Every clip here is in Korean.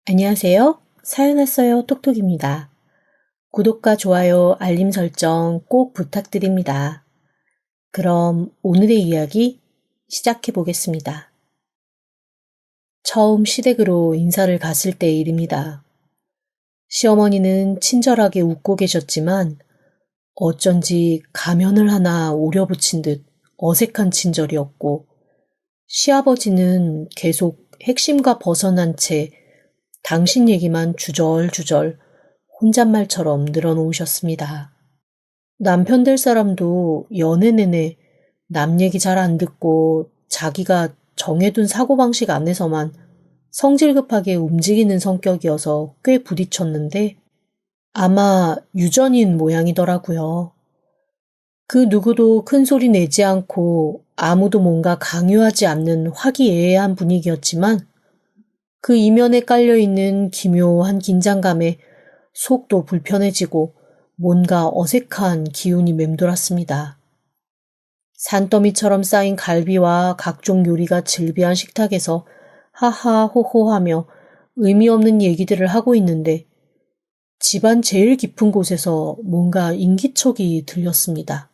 안녕하세요. 사연 왔어요. 톡톡입니다. 구독과 좋아요, 알림 설정 꼭 부탁드립니다. 그럼 오늘의 이야기 시작해 보겠습니다. 처음 시댁으로 인사를 갔을 때의 일입니다. 시어머니는 친절하게 웃고 계셨지만 어쩐지 가면을 하나 오려붙인 듯 어색한 친절이었고, 시아버지는 계속 핵심과 벗어난 채 당신 얘기만 주절주절 혼잣말처럼 늘어놓으셨습니다. 남편 될 사람도 연애 내내 남 얘기 잘 안 듣고 자기가 정해둔 사고방식 안에서만 성질급하게 움직이는 성격이어서 꽤 부딪혔는데 아마 유전인 모양이더라고요. 그 누구도 큰 소리 내지 않고 아무도 뭔가 강요하지 않는 화기애애한 분위기였지만 그 이면에 깔려있는 기묘한 긴장감에 속도 불편해지고 뭔가 어색한 기운이 맴돌았습니다. 산더미처럼 쌓인 갈비와 각종 요리가 즐비한 식탁에서 하하호호하며 의미 없는 얘기들을 하고 있는데 집안 제일 깊은 곳에서 뭔가 인기척이 들렸습니다.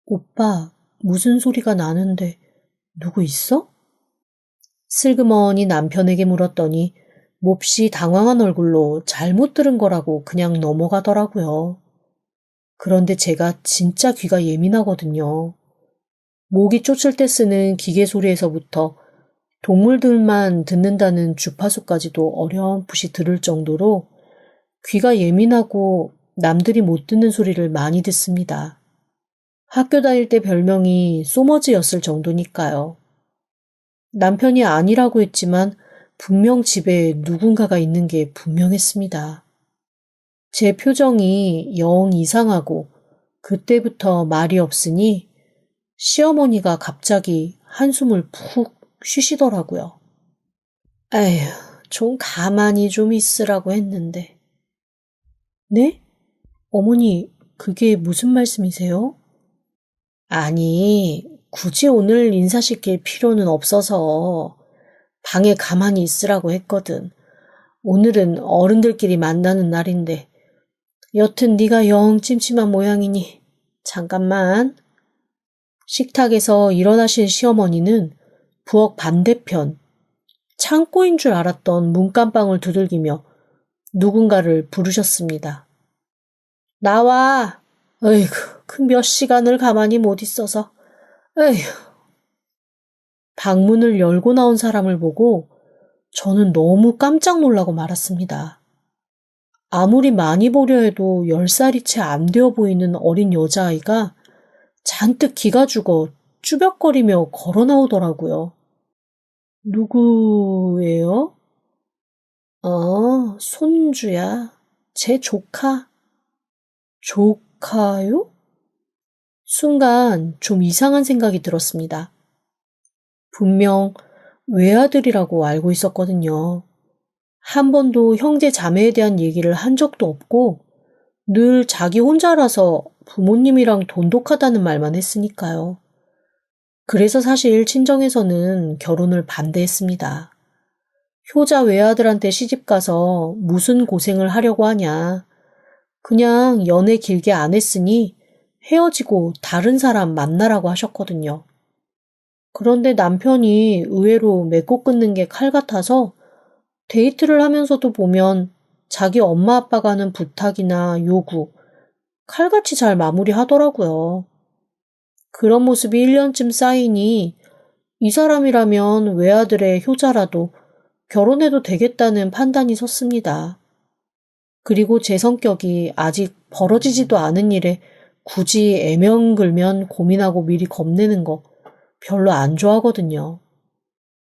오빠, 무슨 소리가 나는데 누구 있어? 슬그머니 남편에게 물었더니 몹시 당황한 얼굴로 잘못 들은 거라고 그냥 넘어가더라고요. 그런데 제가 진짜 귀가 예민하거든요. 모기 쫓을 때 쓰는 기계 소리에서부터 동물들만 듣는다는 주파수까지도 어렴풋이 들을 정도로 귀가 예민하고 남들이 못 듣는 소리를 많이 듣습니다. 학교 다닐 때 별명이 소머즈였을 정도니까요. 남편이 아니라고 했지만 분명 집에 누군가가 있는 게 분명했습니다. 제 표정이 영 이상하고 그때부터 말이 없으니 시어머니가 갑자기 한숨을 푹 쉬시더라고요. 에휴, 좀 가만히 좀 있으라고 했는데. 네? 어머니, 그게 무슨 말씀이세요? 아니, 굳이 오늘 인사시킬 필요는 없어서 방에 가만히 있으라고 했거든. 오늘은 어른들끼리 만나는 날인데 여튼 네가 영 찜찜한 모양이니 잠깐만. 식탁에서 일어나신 시어머니는 부엌 반대편 창고인 줄 알았던 문간방을 두들기며 누군가를 부르셨습니다. 나와. 어이구, 그 몇 시간을 가만히 못 있어서. 에휴. 방문을 열고 나온 사람을 보고 저는 너무 깜짝 놀라고 말았습니다. 아무리 많이 보려 해도 10살이 채 안 되어 보이는 어린 여자아이가 잔뜩 기가 죽어 쭈뼛거리며 걸어 나오더라고요. 누구예요? 손주야. 제 조카. 조카요? 순간 좀 이상한 생각이 들었습니다. 분명 외아들이라고 알고 있었거든요. 한 번도 형제 자매에 대한 얘기를 한 적도 없고 늘 자기 혼자라서 부모님이랑 돈독하다는 말만 했으니까요. 그래서 사실 친정에서는 결혼을 반대했습니다. 효자 외아들한테 시집가서 무슨 고생을 하려고 하냐. 그냥 연애 길게 안 했으니 헤어지고 다른 사람 만나라고 하셨거든요. 그런데 남편이 의외로 맺고 끊는 게 칼 같아서 데이트를 하면서도 보면 자기 엄마 아빠가 하는 부탁이나 요구, 칼같이 잘 마무리하더라고요. 그런 모습이 1년쯤 쌓이니 이 사람이라면 외아들의 효자라도 결혼해도 되겠다는 판단이 섰습니다. 그리고 제 성격이 아직 벌어지지도 않은 일에 굳이 애명 걸면 고민하고 미리 겁내는 거 별로 안 좋아하거든요.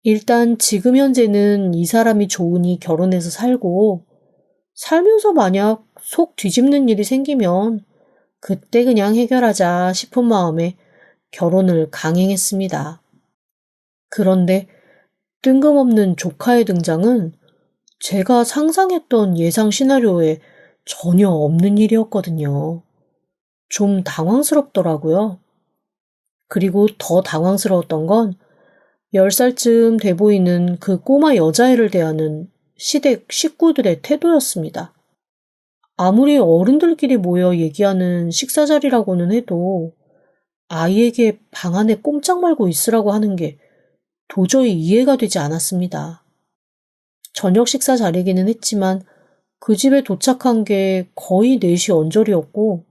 일단 지금 현재는 이 사람이 좋으니 결혼해서 살고 살면서 만약 속 뒤집는 일이 생기면 그때 그냥 해결하자 싶은 마음에 결혼을 강행했습니다. 그런데 뜬금없는 조카의 등장은 제가 상상했던 예상 시나리오에 전혀 없는 일이었거든요. 좀 당황스럽더라고요. 그리고 더 당황스러웠던 건 10살쯤 돼 보이는 그 꼬마 여자애를 대하는 시댁 식구들의 태도였습니다. 아무리 어른들끼리 모여 얘기하는 식사 자리라고는 해도 아이에게 방 안에 꼼짝 말고 있으라고 하는 게 도저히 이해가 되지 않았습니다. 저녁 식사 자리기는 했지만 그 집에 도착한 게 거의 4시 언저리였고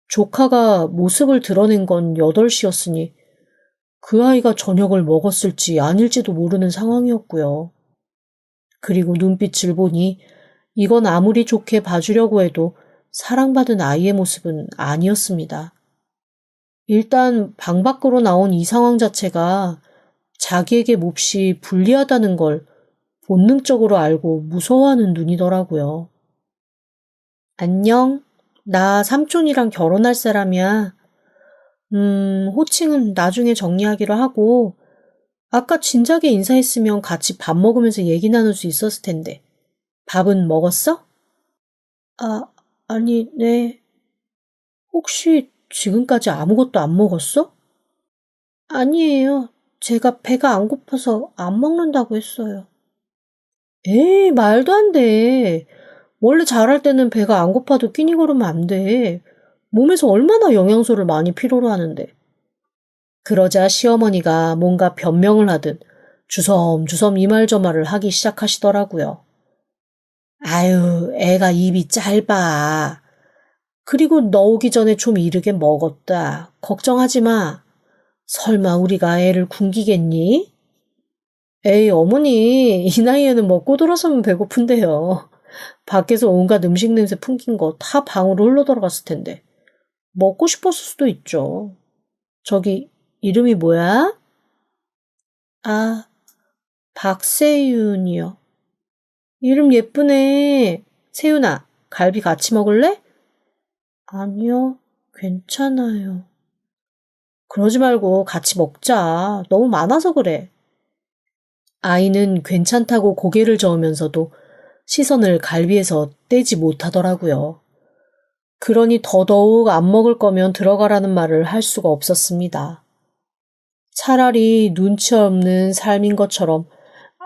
조카가 모습을 드러낸 건 8시였으니 그 아이가 저녁을 먹었을지 아닐지도 모르는 상황이었고요. 그리고 눈빛을 보니 이건 아무리 좋게 봐주려고 해도 사랑받은 아이의 모습은 아니었습니다. 일단 방 밖으로 나온 이 상황 자체가 자기에게 몹시 불리하다는 걸 본능적으로 알고 무서워하는 눈이더라고요. 안녕, 나 삼촌이랑 결혼할 사람이야. 호칭은 나중에 정리하기로 하고 아까 진작에 인사했으면 같이 밥 먹으면서 얘기 나눌 수 있었을 텐데. 밥은 먹었어? 아니, 네. 혹시 지금까지 아무것도 안 먹었어? 아니에요. 제가 배가 안 고파서 안 먹는다고 했어요. 에이, 말도 안 돼. 원래 잘할 때는 배가 안 고파도 끼니 거르면 안 돼. 몸에서 얼마나 영양소를 많이 필요로 하는데. 그러자 시어머니가 뭔가 변명을 하듯 주섬주섬 이 말 저 말을 하기 시작하시더라고요. 아유, 애가 입이 짧아. 그리고 너 오기 전에 좀 이르게 먹었다. 걱정하지 마. 설마 우리가 애를 굶기겠니? 에이, 어머니, 이 나이에는 먹고 들어서면 배고픈데요. 밖에서 온갖 음식 냄새 풍긴 거 다 방으로 흘러들어갔을 텐데. 먹고 싶었을 수도 있죠. 저기, 이름이 뭐야? 아, 박세윤이요. 이름 예쁘네. 세윤아, 갈비 같이 먹을래? 아니요, 괜찮아요. 그러지 말고 같이 먹자. 너무 많아서 그래. 아이는 괜찮다고 고개를 저으면서도 시선을 갈비에서 떼지 못하더라고요. 그러니 더더욱 안 먹을 거면 들어가라는 말을 할 수가 없었습니다. 차라리 눈치 없는 삶인 것처럼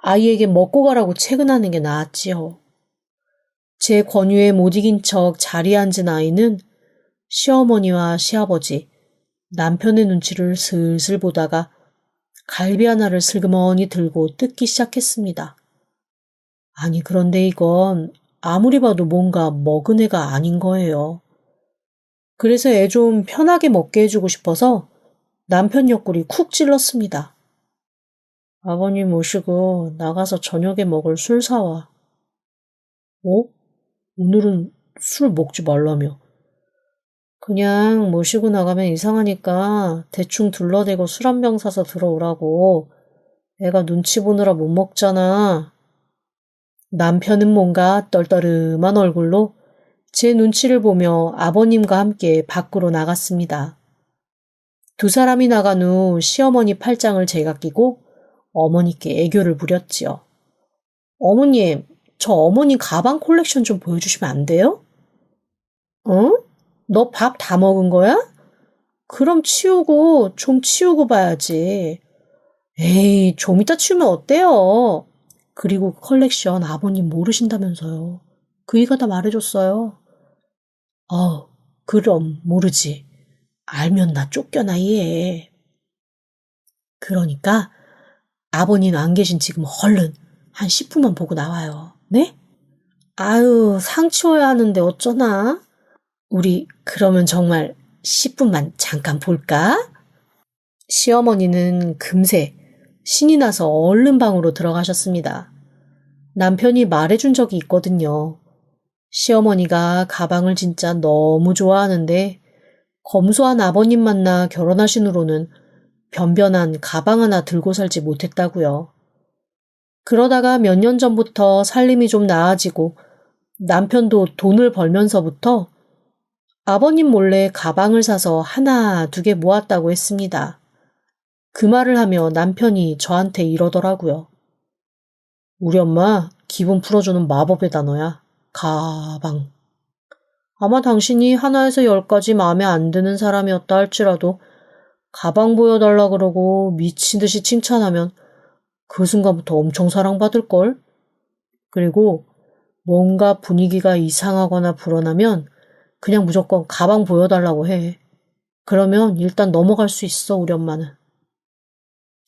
아이에게 먹고 가라고 채근하는 게 나았지요. 제 권유에 못 이긴 척 자리에 앉은 아이는 시어머니와 시아버지, 남편의 눈치를 슬슬 보다가 갈비 하나를 슬그머니 들고 뜯기 시작했습니다. 아니, 그런데 이건 아무리 봐도 뭔가 먹은 애가 아닌 거예요. 그래서 애 좀 편하게 먹게 해주고 싶어서 남편 옆구리 쿡 찔렀습니다. 아버님 모시고 나가서 저녁에 먹을 술 사와. 어? 오늘은 술 먹지 말라며. 그냥 모시고 나가면 이상하니까 대충 둘러대고 술 한 병 사서 들어오라고. 애가 눈치 보느라 못 먹잖아. 남편은 뭔가 떨떠름한 얼굴로 제 눈치를 보며 아버님과 함께 밖으로 나갔습니다. 두 사람이 나간 후 시어머니 팔짱을 제가 끼고 어머니께 애교를 부렸지요. 어머님, 저 어머니 가방 콜렉션 좀 보여주시면 안 돼요? 어? 너 밥 다 먹은 거야? 그럼 좀 치우고 봐야지. 에이, 좀 이따 치우면 어때요? 그리고 그 컬렉션 아버님 모르신다면서요. 그이가 다 말해줬어요. 그럼 모르지. 알면 나 쫓겨나 얘. 그러니까 아버님 안 계신 지금 얼른 한 10분만 보고 나와요. 네? 아유, 상 치워야 하는데 어쩌나? 우리 그러면 정말 10분만 잠깐 볼까? 시어머니는 금세 신이 나서 얼른 방으로 들어가셨습니다. 남편이 말해준 적이 있거든요. 시어머니가 가방을 진짜 너무 좋아하는데 검소한 아버님 만나 결혼하신 후로는 변변한 가방 하나 들고 살지 못했다고요. 그러다가 몇 년 전부터 살림이 좀 나아지고 남편도 돈을 벌면서부터 아버님 몰래 가방을 사서 하나, 두 개 모았다고 했습니다. 그 말을 하며 남편이 저한테 이러더라고요. 우리 엄마 기분 풀어주는 마법의 단어야. 가방. 아마 당신이 하나에서 10까지 마음에 안 드는 사람이었다 할지라도 가방 보여달라 그러고 미친 듯이 칭찬하면 그 순간부터 엄청 사랑받을걸? 그리고 뭔가 분위기가 이상하거나 불어나면 그냥 무조건 가방 보여달라고 해. 그러면 일단 넘어갈 수 있어, 우리 엄마는.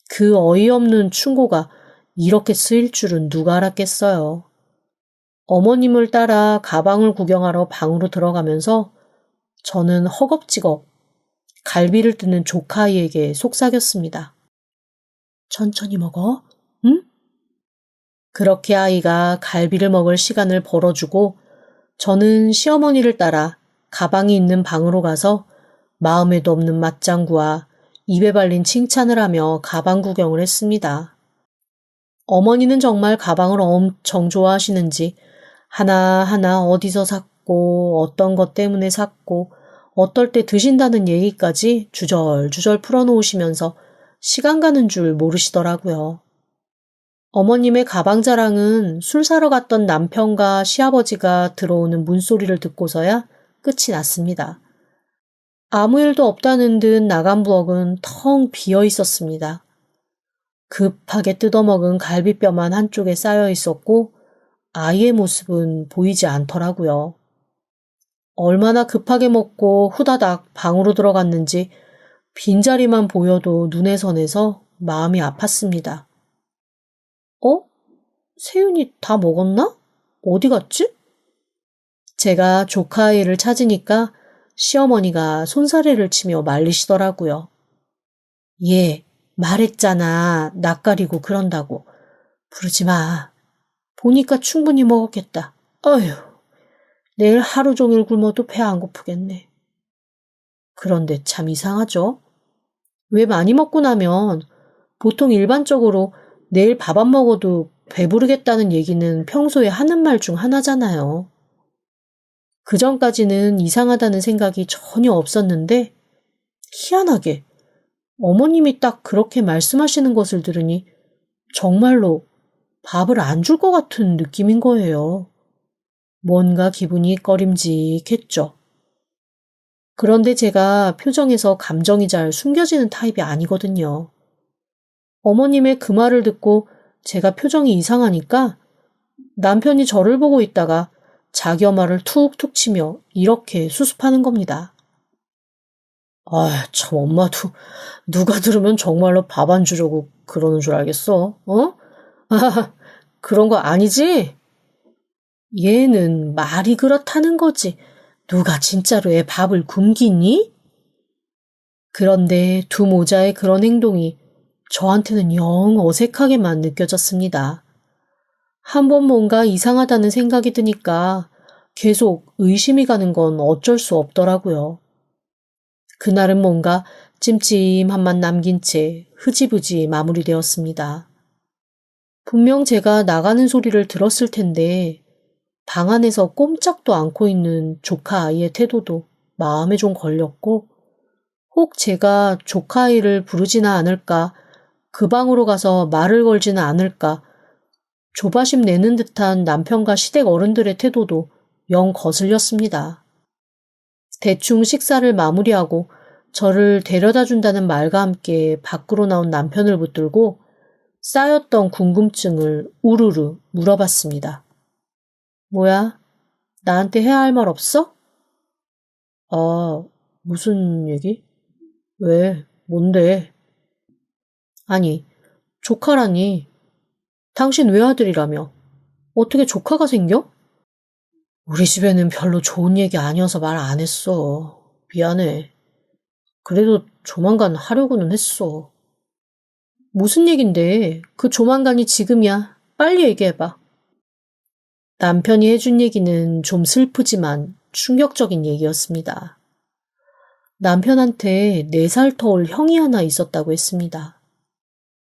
그 어이없는 충고가 이렇게 쓰일 줄은 누가 알았겠어요. 어머님을 따라 가방을 구경하러 방으로 들어가면서 저는 허겁지겁 갈비를 뜯는 조카아이에게 속삭였습니다. 천천히 먹어, 응? 그렇게 아이가 갈비를 먹을 시간을 벌어주고 저는 시어머니를 따라 가방이 있는 방으로 가서 마음에도 없는 맞장구와 입에 발린 칭찬을 하며 가방 구경을 했습니다. 어머니는 정말 가방을 엄청 좋아하시는지 하나하나 어디서 샀고 어떤 것 때문에 샀고 어떨 때 드신다는 얘기까지 주절주절 풀어놓으시면서 시간 가는 줄 모르시더라고요. 어머님의 가방 자랑은 술 사러 갔던 남편과 시아버지가 들어오는 문소리를 듣고서야 끝이 났습니다. 아무 일도 없다는 듯 나간 부엌은 텅 비어 있었습니다. 급하게 뜯어먹은 갈비뼈만 한쪽에 쌓여 있었고 아이의 모습은 보이지 않더라고요. 얼마나 급하게 먹고 후다닥 방으로 들어갔는지 빈자리만 보여도 눈에 선해서 마음이 아팠습니다. 세윤이 다 먹었나? 어디 갔지? 제가 조카 아이를 찾으니까 시어머니가 손사래를 치며 말리시더라고요. 얘 말했잖아. 낯가리고 그런다고. 부르지 마. 보니까 충분히 먹었겠다. 어휴, 내일 하루 종일 굶어도 배 안 고프겠네. 그런데 참 이상하죠? 왜 많이 먹고 나면 보통 일반적으로 내일 밥 안 먹어도 배부르겠다는 얘기는 평소에 하는 말 중 하나잖아요. 그전까지는 이상하다는 생각이 전혀 없었는데 희한하게 어머님이 딱 그렇게 말씀하시는 것을 들으니 정말로 밥을 안 줄 것 같은 느낌인 거예요. 뭔가 기분이 꺼림직했죠. 그런데 제가 표정에서 감정이 잘 숨겨지는 타입이 아니거든요. 어머님의 그 말을 듣고 제가 표정이 이상하니까 남편이 저를 보고 있다가 자기 엄마를 툭툭 치며 이렇게 수습하는 겁니다. 아, 참 엄마도 누가 들으면 정말로 밥 안 주려고 그러는 줄 알겠어. 아, 그런 거 아니지? 얘는 말이 그렇다는 거지. 누가 진짜로 애 밥을 굶기니? 그런데 두 모자의 그런 행동이 저한테는 영 어색하게만 느껴졌습니다. 한번 뭔가 이상하다는 생각이 드니까 계속 의심이 가는 건 어쩔 수 없더라고요. 그날은 뭔가 찜찜한 맛 남긴 채 흐지부지 마무리되었습니다. 분명 제가 나가는 소리를 들었을 텐데 방 안에서 꼼짝도 않고 있는 조카 아이의 태도도 마음에 좀 걸렸고 혹 제가 조카 아이를 부르지나 않을까 그 방으로 가서 말을 걸지는 않을까 조바심 내는 듯한 남편과 시댁 어른들의 태도도 영 거슬렸습니다. 대충 식사를 마무리하고 저를 데려다 준다는 말과 함께 밖으로 나온 남편을 붙들고 쌓였던 궁금증을 우르르 물어봤습니다. 뭐야? 나한테 해야 할 말 없어? 무슨 얘기? 왜? 뭔데? 아니, 조카라니. 당신 외아들이라며. 어떻게 조카가 생겨? 우리 집에는 별로 좋은 얘기 아니어서 말 안 했어. 미안해. 그래도 조만간 하려고는 했어. 무슨 얘긴데? 그 조만간이 지금이야. 빨리 얘기해봐. 남편이 해준 얘기는 좀 슬프지만 충격적인 얘기였습니다. 남편한테 4살 터울 형이 하나 있었다고 했습니다.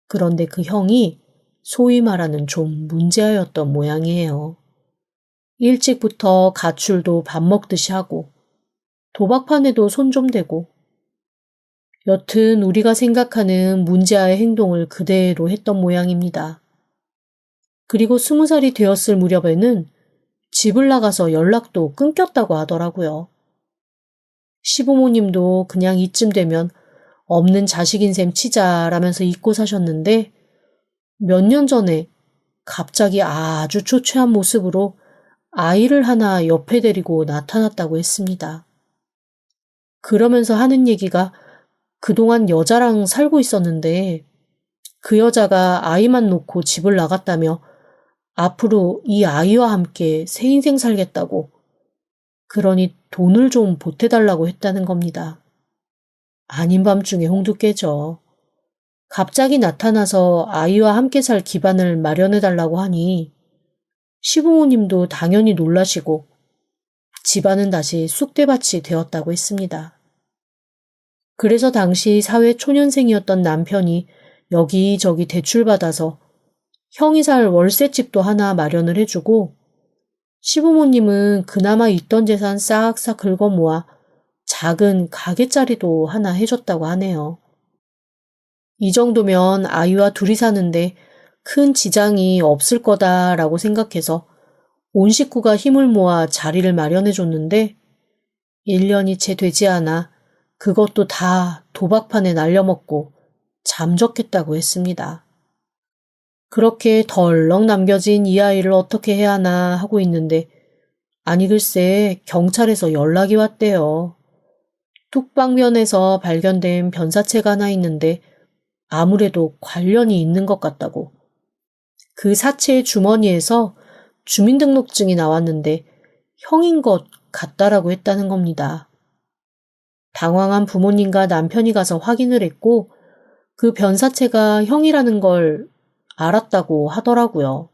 그런데 그 형이 소위 말하는 좀 문제아였던 모양이에요. 일찍부터 가출도 밥 먹듯이 하고 도박판에도 손 좀 대고 여튼 우리가 생각하는 문제아의 행동을 그대로 했던 모양입니다. 그리고 20살이 되었을 무렵에는 집을 나가서 연락도 끊겼다고 하더라고요. 시부모님도 그냥 이쯤 되면 없는 자식인 셈 치자라면서 잊고 사셨는데 몇 년 전에 갑자기 아주 초췌한 모습으로 아이를 하나 옆에 데리고 나타났다고 했습니다. 그러면서 하는 얘기가 그동안 여자랑 살고 있었는데 그 여자가 아이만 놓고 집을 나갔다며 앞으로 이 아이와 함께 새 인생 살겠다고, 그러니 돈을 좀 보태달라고 했다는 겁니다. 아닌 밤중에 홍두 깨죠. 갑자기 나타나서 아이와 함께 살 기반을 마련해달라고 하니 시부모님도 당연히 놀라시고 집안은 다시 쑥대밭이 되었다고 했습니다. 그래서 당시 사회 초년생이었던 남편이 여기저기 대출받아서 형이 살 월세집도 하나 마련을 해주고 시부모님은 그나마 있던 재산 싹싹 긁어 모아 작은 가게자리도 하나 해줬다고 하네요. 이 정도면 아이와 둘이 사는데 큰 지장이 없을 거다라고 생각해서 온 식구가 힘을 모아 자리를 마련해줬는데 1년이 채 되지 않아 그것도 다 도박판에 날려먹고 잠적했다고 했습니다. 그렇게 덜렁 남겨진 이 아이를 어떻게 해야 하나 하고 있는데 아니 글쎄 경찰에서 연락이 왔대요. 뚝방면에서 발견된 변사체가 하나 있는데 아무래도 관련이 있는 것 같다고. 그 사체의 주머니에서 주민등록증이 나왔는데 형인 것 같다라고 했다는 겁니다. 당황한 부모님과 남편이 가서 확인을 했고 그 변사체가 형이라는 걸 알았다고 하더라고요.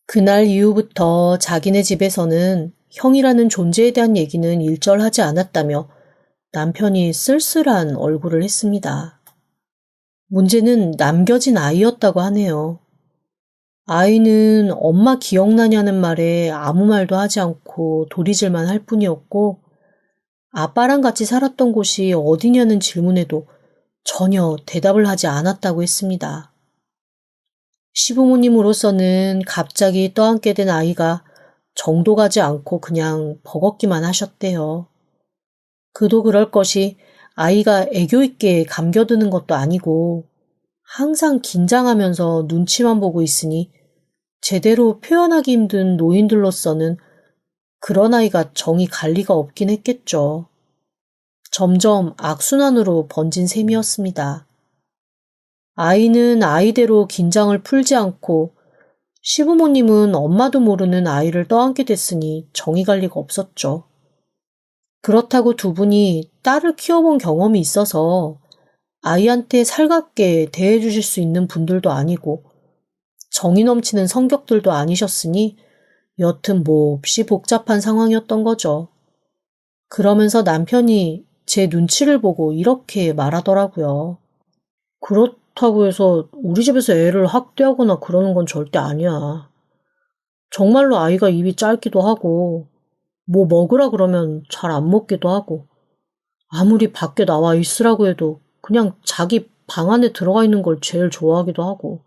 그날 이후부터 자기네 집에서는 형이라는 존재에 대한 얘기는 일절하지 않았다며 남편이 쓸쓸한 얼굴을 했습니다. 문제는 남겨진 아이였다고 하네요. 아이는 엄마 기억나냐는 말에 아무 말도 하지 않고 도리질만 할 뿐이었고 아빠랑 같이 살았던 곳이 어디냐는 질문에도 전혀 대답을 하지 않았다고 했습니다. 시부모님으로서는 갑자기 떠안게 된 아이가 정도 가지 않고 그냥 버겁기만 하셨대요. 그도 그럴 것이 아이가 애교 있게 감겨드는 것도 아니고 항상 긴장하면서 눈치만 보고 있으니 제대로 표현하기 힘든 노인들로서는 그런 아이가 정이 갈 리가 없긴 했겠죠. 점점 악순환으로 번진 셈이었습니다. 아이는 아이대로 긴장을 풀지 않고 시부모님은 엄마도 모르는 아이를 떠안게 됐으니 정이 갈 리가 없었죠. 그렇다고 두 분이 딸을 키워본 경험이 있어서 아이한테 살갑게 대해주실 수 있는 분들도 아니고 정이 넘치는 성격들도 아니셨으니 여튼 몹시 복잡한 상황이었던 거죠. 그러면서 남편이 제 눈치를 보고 이렇게 말하더라고요. 그렇다고 해서 우리 집에서 애를 학대하거나 그러는 건 절대 아니야. 정말로 아이가 입이 짧기도 하고 뭐 먹으라 그러면 잘 안 먹기도 하고 아무리 밖에 나와 있으라고 해도 그냥 자기 방 안에 들어가 있는 걸 제일 좋아하기도 하고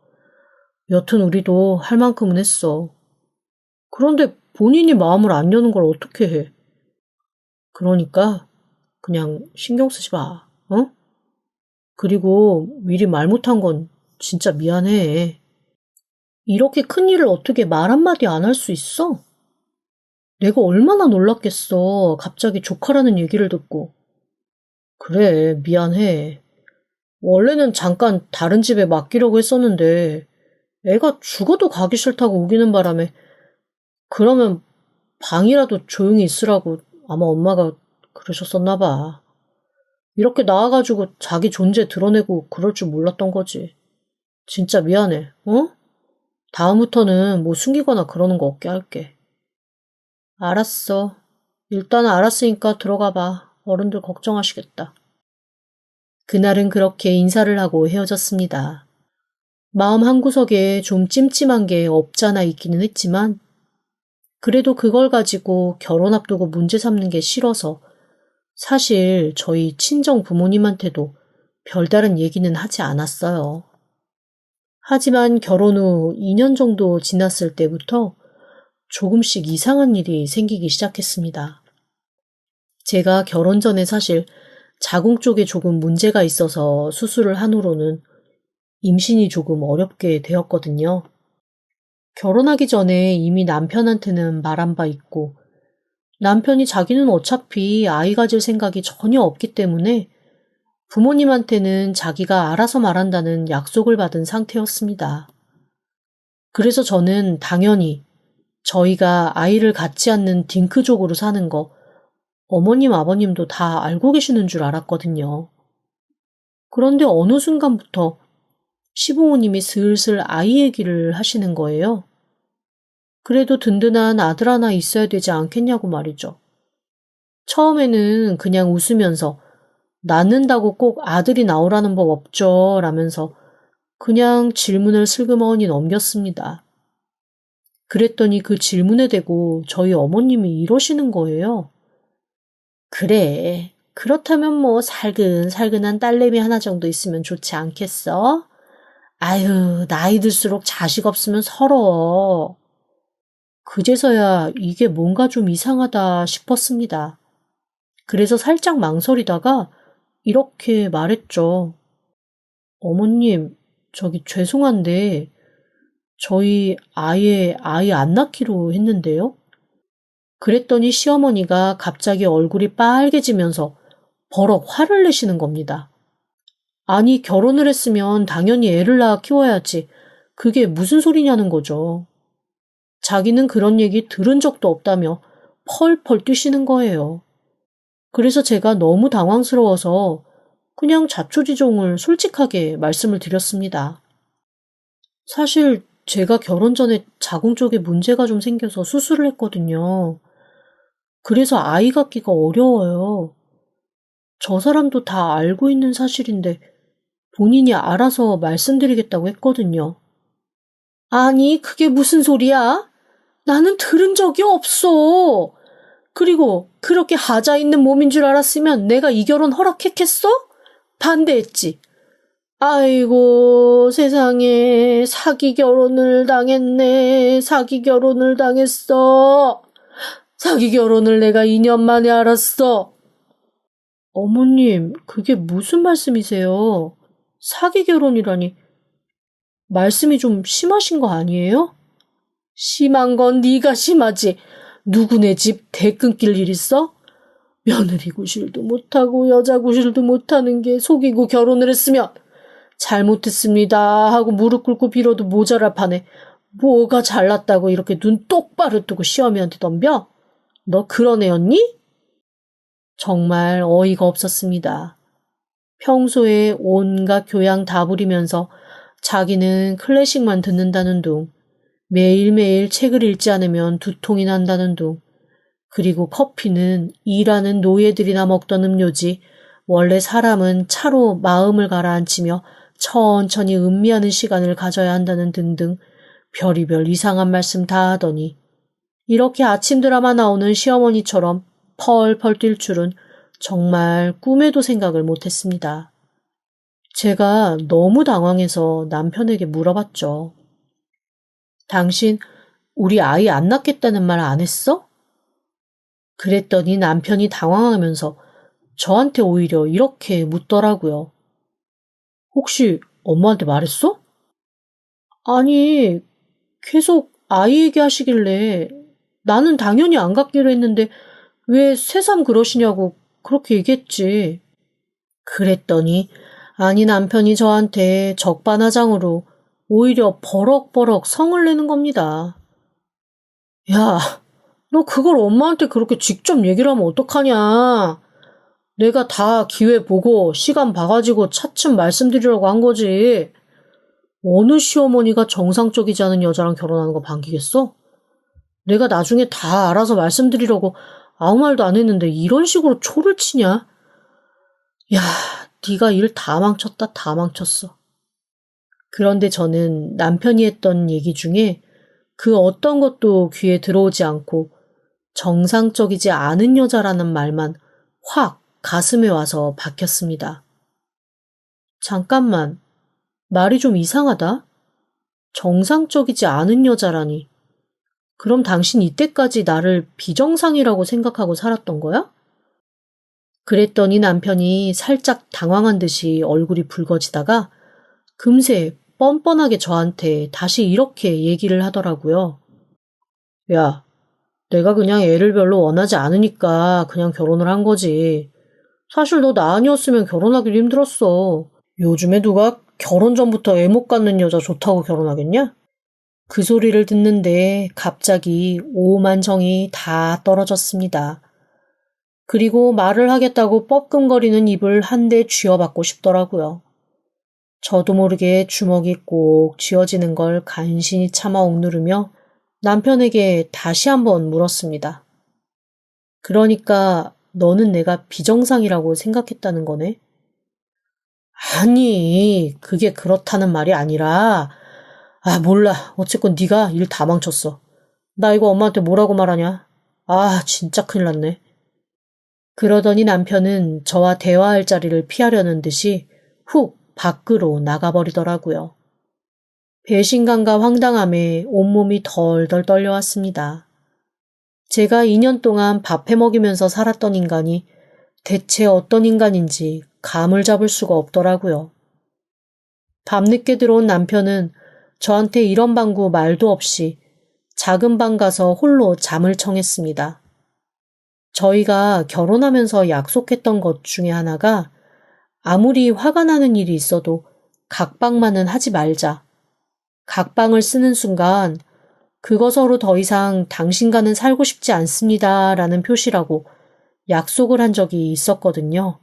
여튼 우리도 할 만큼은 했어. 그런데 본인이 마음을 안 여는 걸 어떻게 해? 그러니까 그냥 신경 쓰지 마. 어? 그리고 미리 말 못한 건 진짜 미안해. 이렇게 큰 일을 어떻게 말 한마디 안 할 수 있어? 내가 얼마나 놀랐겠어. 갑자기 조카라는 얘기를 듣고. 그래, 미안해. 원래는 잠깐 다른 집에 맡기려고 했었는데 애가 죽어도 가기 싫다고 우기는 바람에 그러면 방이라도 조용히 있으라고 아마 엄마가 그러셨었나 봐. 이렇게 나와가지고 자기 존재 드러내고 그럴 줄 몰랐던 거지. 진짜 미안해, 어? 다음부터는 뭐 숨기거나 그러는 거 없게 할게. 알았어. 일단은 알았으니까 들어가 봐. 어른들 걱정하시겠다. 그날은 그렇게 인사를 하고 헤어졌습니다. 마음 한구석에 좀 찜찜한 게 없잖아 있기는 했지만 그래도 그걸 가지고 결혼 앞두고 문제 삼는 게 싫어서 사실 저희 친정 부모님한테도 별다른 얘기는 하지 않았어요. 하지만 결혼 후 2년 정도 지났을 때부터 조금씩 이상한 일이 생기기 시작했습니다. 제가 결혼 전에 사실 자궁 쪽에 조금 문제가 있어서 수술을 한 후로는 임신이 조금 어렵게 되었거든요. 결혼하기 전에 이미 남편한테는 말한 바 있고 남편이 자기는 어차피 아이 가질 생각이 전혀 없기 때문에 부모님한테는 자기가 알아서 말한다는 약속을 받은 상태였습니다. 그래서 저는 당연히 저희가 아이를 갖지 않는 딩크족으로 사는 거 어머님, 아버님도 다 알고 계시는 줄 알았거든요. 그런데 어느 순간부터 시부모님이 슬슬 아이 얘기를 하시는 거예요. 그래도 든든한 아들 하나 있어야 되지 않겠냐고 말이죠. 처음에는 그냥 웃으면서 낳는다고 꼭 아들이 나오라는 법 없죠 라면서 그냥 질문을 슬그머니 넘겼습니다. 그랬더니 그 질문에 대고 저희 어머님이 이러시는 거예요. 그래, 그렇다면 뭐 살근살근한 딸내미 하나 정도 있으면 좋지 않겠어? 아유, 나이 들수록 자식 없으면 서러워. 그제서야 이게 뭔가 좀 이상하다 싶었습니다. 그래서 살짝 망설이다가 이렇게 말했죠. 어머님, 저기 죄송한데 저희 아예 아이 안 낳기로 했는데요. 그랬더니 시어머니가 갑자기 얼굴이 빨개지면서 버럭 화를 내시는 겁니다. 아니, 결혼을 했으면 당연히 애를 낳아 키워야지. 그게 무슨 소리냐는 거죠. 자기는 그런 얘기 들은 적도 없다며 펄펄 뛰시는 거예요. 그래서 제가 너무 당황스러워서 그냥 자초지종을 솔직하게 말씀을 드렸습니다. 사실 제가 결혼 전에 자궁 쪽에 문제가 좀 생겨서 수술을 했거든요. 그래서 아이 갖기가 어려워요. 저 사람도 다 알고 있는 사실인데 본인이 알아서 말씀드리겠다고 했거든요. 아니, 그게 무슨 소리야? 나는 들은 적이 없어. 그리고 그렇게 하자 있는 몸인 줄 알았으면 내가 이 결혼 허락했겠어? 반대했지. 아이고, 세상에, 사기 결혼을 당했네. 사기 결혼을 당했어. 사기 결혼을 내가 2년 만에 알았어. 어머님, 그게 무슨 말씀이세요? 사기 결혼이라니. 말씀이 좀 심하신 거 아니에요? 심한 건 네가 심하지. 누구네 집 대 끊길 일 있어? 며느리 구실도 못하고 여자 구실도 못하는 게 속이고 결혼을 했으면 잘못했습니다 하고 무릎 꿇고 빌어도 모자랄 판에 뭐가 잘났다고 이렇게 눈 똑바로 뜨고 시어미한테 덤벼? 너 그런 애였니? 정말 어이가 없었습니다. 평소에 온갖 교양 다 부리면서 자기는 클래식만 듣는다는 둥, 매일매일 책을 읽지 않으면 두통이 난다는 둥, 그리고 커피는 일하는 노예들이나 먹던 음료지 원래 사람은 차로 마음을 가라앉히며 천천히 음미하는 시간을 가져야 한다는 등등 별의별 이상한 말씀 다 하더니 이렇게 아침 드라마 나오는 시어머니처럼 펄펄 뛸 줄은 정말 꿈에도 생각을 못했습니다. 제가 너무 당황해서 남편에게 물어봤죠. 당신 우리 아이 안 낳겠다는 말 안 했어? 그랬더니 남편이 당황하면서 저한테 오히려 이렇게 묻더라고요. 혹시 엄마한테 말했어? 아니, 계속 아이 얘기하시길래 나는 당연히 안 갖기로 했는데 왜 새삼 그러시냐고 그렇게 얘기했지. 그랬더니 아니 남편이 저한테 적반하장으로 오히려 버럭버럭 성을 내는 겁니다. 야, 너 그걸 엄마한테 그렇게 직접 얘기를 하면 어떡하냐. 내가 다 기회 보고 시간 봐가지고 차츰 말씀드리려고 한 거지. 어느 시어머니가 정상적이지 않은 여자랑 결혼하는 거 반기겠어? 내가 나중에 다 알아서 말씀드리려고 아무 말도 안 했는데 이런 식으로 초를 치냐? 야, 네가 일 다 망쳤다, 다 망쳤어. 그런데 저는 남편이 했던 얘기 중에 그 어떤 것도 귀에 들어오지 않고 정상적이지 않은 여자라는 말만 확 가슴에 와서 박혔습니다. 잠깐만, 말이 좀 이상하다? 정상적이지 않은 여자라니. 그럼 당신 이때까지 나를 비정상이라고 생각하고 살았던 거야? 그랬더니 남편이 살짝 당황한 듯이 얼굴이 붉어지다가 금세 뻔뻔하게 저한테 다시 이렇게 얘기를 하더라고요. 야, 내가 그냥 애를 별로 원하지 않으니까 그냥 결혼을 한 거지. 사실 너 나 아니었으면 결혼하기도 힘들었어. 요즘에 누가 결혼 전부터 애 못 갖는 여자 좋다고 결혼하겠냐? 그 소리를 듣는데 갑자기 오만 정이 다 떨어졌습니다. 그리고 말을 하겠다고 뻐끔거리는 입을 한 대 쥐어받고 싶더라고요. 저도 모르게 주먹이 꼭 쥐어지는 걸 간신히 참아 억누르며 남편에게 다시 한번 물었습니다. 그러니까 너는 내가 비정상이라고 생각했다는 거네? 아니, 그게 그렇다는 말이 아니라 몰라. 어쨌건 네가 일 다 망쳤어. 나 이거 엄마한테 뭐라고 말하냐? 진짜 큰일 났네. 그러더니 남편은 저와 대화할 자리를 피하려는 듯이 훅 밖으로 나가버리더라고요. 배신감과 황당함에 온몸이 덜덜 떨려왔습니다. 제가 2년 동안 밥 해먹이면서 살았던 인간이 대체 어떤 인간인지 감을 잡을 수가 없더라고요. 밤늦게 들어온 남편은 저한테 이런 방구 말도 없이 작은 방 가서 홀로 잠을 청했습니다. 저희가 결혼하면서 약속했던 것 중에 하나가 아무리 화가 나는 일이 있어도 각방만은 하지 말자. 각방을 쓰는 순간 그것으로 더 이상 당신과는 살고 싶지 않습니다. 라는 표시라고 약속을 한 적이 있었거든요.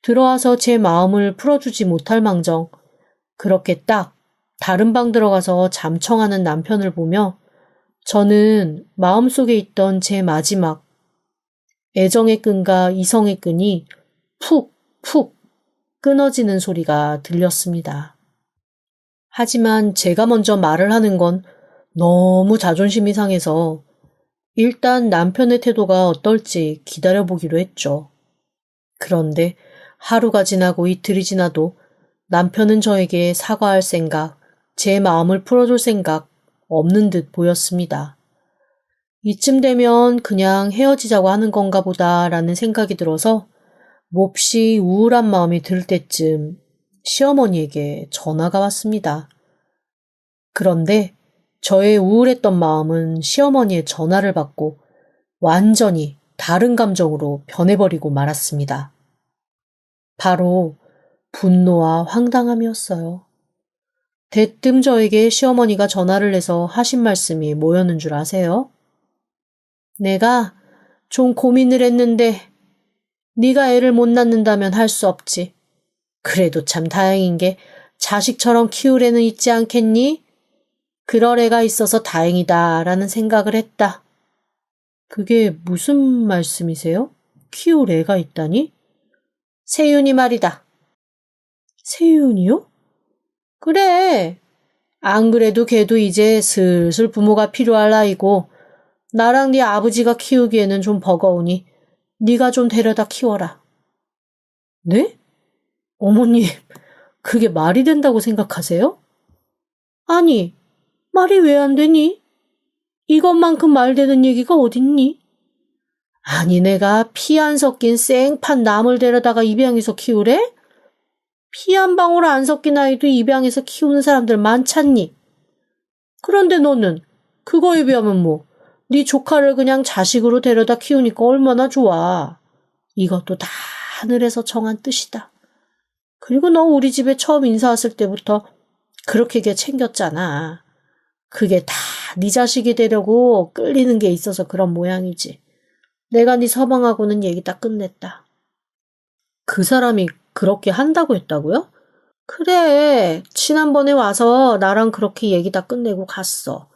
들어와서 제 마음을 풀어주지 못할 망정 그렇게 딱 다른 방 들어가서 잠청하는 남편을 보며 저는 마음속에 있던 제 마지막 애정의 끈과 이성의 끈이 푹 끊어지는 소리가 들렸습니다. 하지만 제가 먼저 말을 하는 건 너무 자존심이 상해서 일단 남편의 태도가 어떨지 기다려보기로 했죠. 그런데 하루가 지나고 이틀이 지나도 남편은 저에게 사과할 생각, 제 마음을 풀어줄 생각 없는 듯 보였습니다. 이쯤 되면 그냥 헤어지자고 하는 건가 보다라는 생각이 들어서 몹시 우울한 마음이 들 때쯤 시어머니에게 전화가 왔습니다. 그런데 저의 우울했던 마음은 시어머니의 전화를 받고 완전히 다른 감정으로 변해버리고 말았습니다. 바로 분노와 황당함이었어요. 대뜸 저에게 시어머니가 전화를 해서 하신 말씀이 뭐였는 줄 아세요? 내가 좀 고민을 했는데 네가 애를 못 낳는다면 할 수 없지. 그래도 참 다행인 게 자식처럼 키울 애는 있지 않겠니? 그럴 애가 있어서 다행이다 라는 생각을 했다. 그게 무슨 말씀이세요? 키울 애가 있다니? 세윤이 말이다. 세윤이요? 그래. 안 그래도 걔도 이제 슬슬 부모가 필요할 나이고 나랑 네 아버지가 키우기에는 좀 버거우니 네가 좀 데려다 키워라. 네? 어머님, 그게 말이 된다고 생각하세요? 아니, 말이 왜 안 되니? 이것만큼 말 되는 얘기가 어딨니? 아니, 내가 피 안 섞인 생판 남을 데려다가 입양해서 키우래? 피 한 방울 안 섞인 아이도 입양해서 키우는 사람들 많잖니? 그런데 너는 그거에 비하면 네 조카를 그냥 자식으로 데려다 키우니까 얼마나 좋아. 이것도 다 하늘에서 정한 뜻이다. 그리고 너 우리 집에 처음 인사 왔을 때부터 그렇게 걔 챙겼잖아. 그게 다 네 자식이 되려고 끌리는 게 있어서 그런 모양이지. 내가 네 서방하고는 얘기 다 끝냈다. 그 사람이 그렇게 한다고 했다고요? 그래, 지난번에 와서 나랑 그렇게 얘기 다 끝내고 갔어.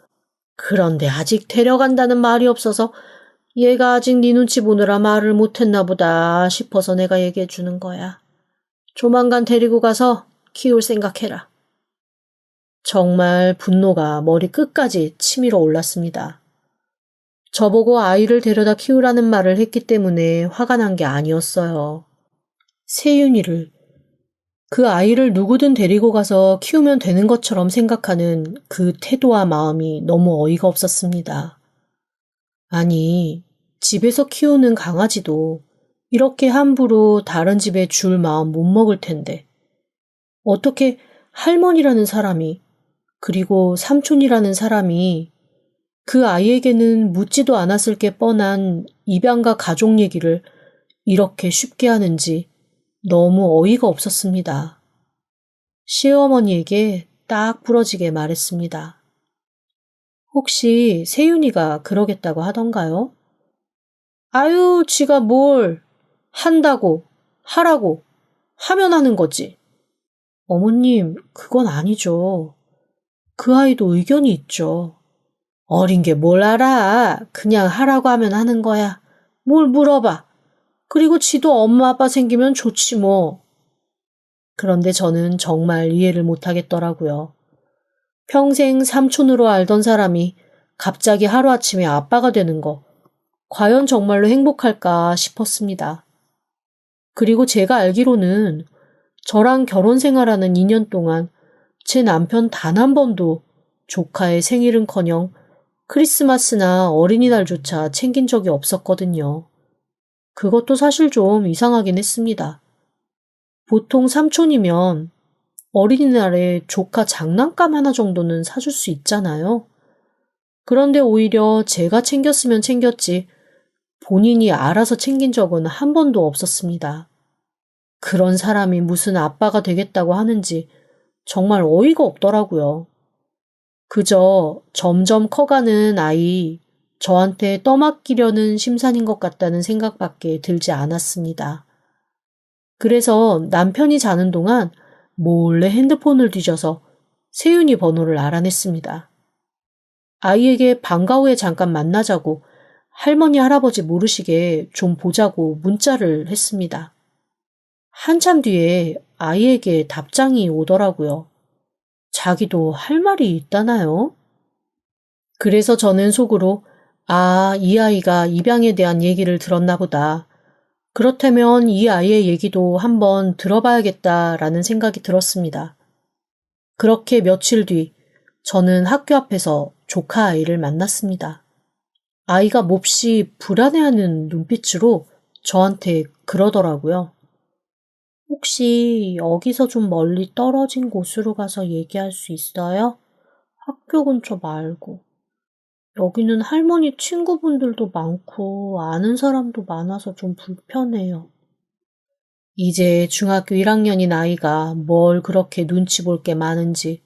그런데 아직 데려간다는 말이 없어서 얘가 아직 네 눈치 보느라 말을 못했나 보다 싶어서 내가 얘기해 주는 거야. 조만간 데리고 가서 키울 생각해라. 정말 분노가 머리 끝까지 치밀어 올랐습니다. 저보고 아이를 데려다 키우라는 말을 했기 때문에 화가 난 게 아니었어요. 세윤이를, 그 아이를 누구든 데리고 가서 키우면 되는 것처럼 생각하는 그 태도와 마음이 너무 어이가 없었습니다. 아니, 집에서 키우는 강아지도 이렇게 함부로 다른 집에 줄 마음 못 먹을 텐데 어떻게 할머니라는 사람이, 그리고 삼촌이라는 사람이 그 아이에게는 묻지도 않았을 게 뻔한 입양과 가족 얘기를 이렇게 쉽게 하는지 너무 어이가 없었습니다. 시어머니에게 딱 부러지게 말했습니다. 혹시 세윤이가 그러겠다고 하던가요? 아유, 지가 뭘 한다고, 하라고, 하면 하는 거지. 어머님, 그건 아니죠. 그 아이도 의견이 있죠. 어린 게 뭘 알아. 그냥 하라고 하면 하는 거야. 뭘 물어봐. 그리고 지도 엄마 아빠 생기면 좋지 뭐. 그런데 저는 정말 이해를 못하겠더라고요. 평생 삼촌으로 알던 사람이 갑자기 하루아침에 아빠가 되는 거, 과연 정말로 행복할까 싶었습니다. 그리고 제가 알기로는 저랑 결혼 생활하는 2년 동안 제 남편 단 한 번도 조카의 생일은커녕 크리스마스나 어린이날조차 챙긴 적이 없었거든요. 그것도 사실 좀 이상하긴 했습니다. 보통 삼촌이면 어린이날에 조카 장난감 하나 정도는 사줄 수 있잖아요. 그런데 오히려 제가 챙겼으면 챙겼지 본인이 알아서 챙긴 적은 한 번도 없었습니다. 그런 사람이 무슨 아빠가 되겠다고 하는지 정말 어이가 없더라고요. 그저 점점 커가는 아이, 저한테 떠맡기려는 심산인 것 같다는 생각밖에 들지 않았습니다. 그래서 남편이 자는 동안 몰래 핸드폰을 뒤져서 세윤이 번호를 알아냈습니다. 아이에게 방과 후에 잠깐 만나자고 할머니 할아버지 모르시게 좀 보자고 문자를 했습니다. 한참 뒤에 아이에게 답장이 오더라고요. 자기도 할 말이 있다나요? 그래서 저는 속으로 이 아이가 입양에 대한 얘기를 들었나 보다. 그렇다면 이 아이의 얘기도 한번 들어봐야겠다라는 생각이 들었습니다. 그렇게 며칠 뒤 저는 학교 앞에서 조카 아이를 만났습니다. 아이가 몹시 불안해하는 눈빛으로 저한테 그러더라고요. 혹시 여기서 좀 멀리 떨어진 곳으로 가서 얘기할 수 있어요? 학교 근처 말고. 여기는 할머니 친구분들도 많고 아는 사람도 많아서 좀 불편해요. 이제 중학교 1학년인 아이가 뭘 그렇게 눈치 볼 게 많은지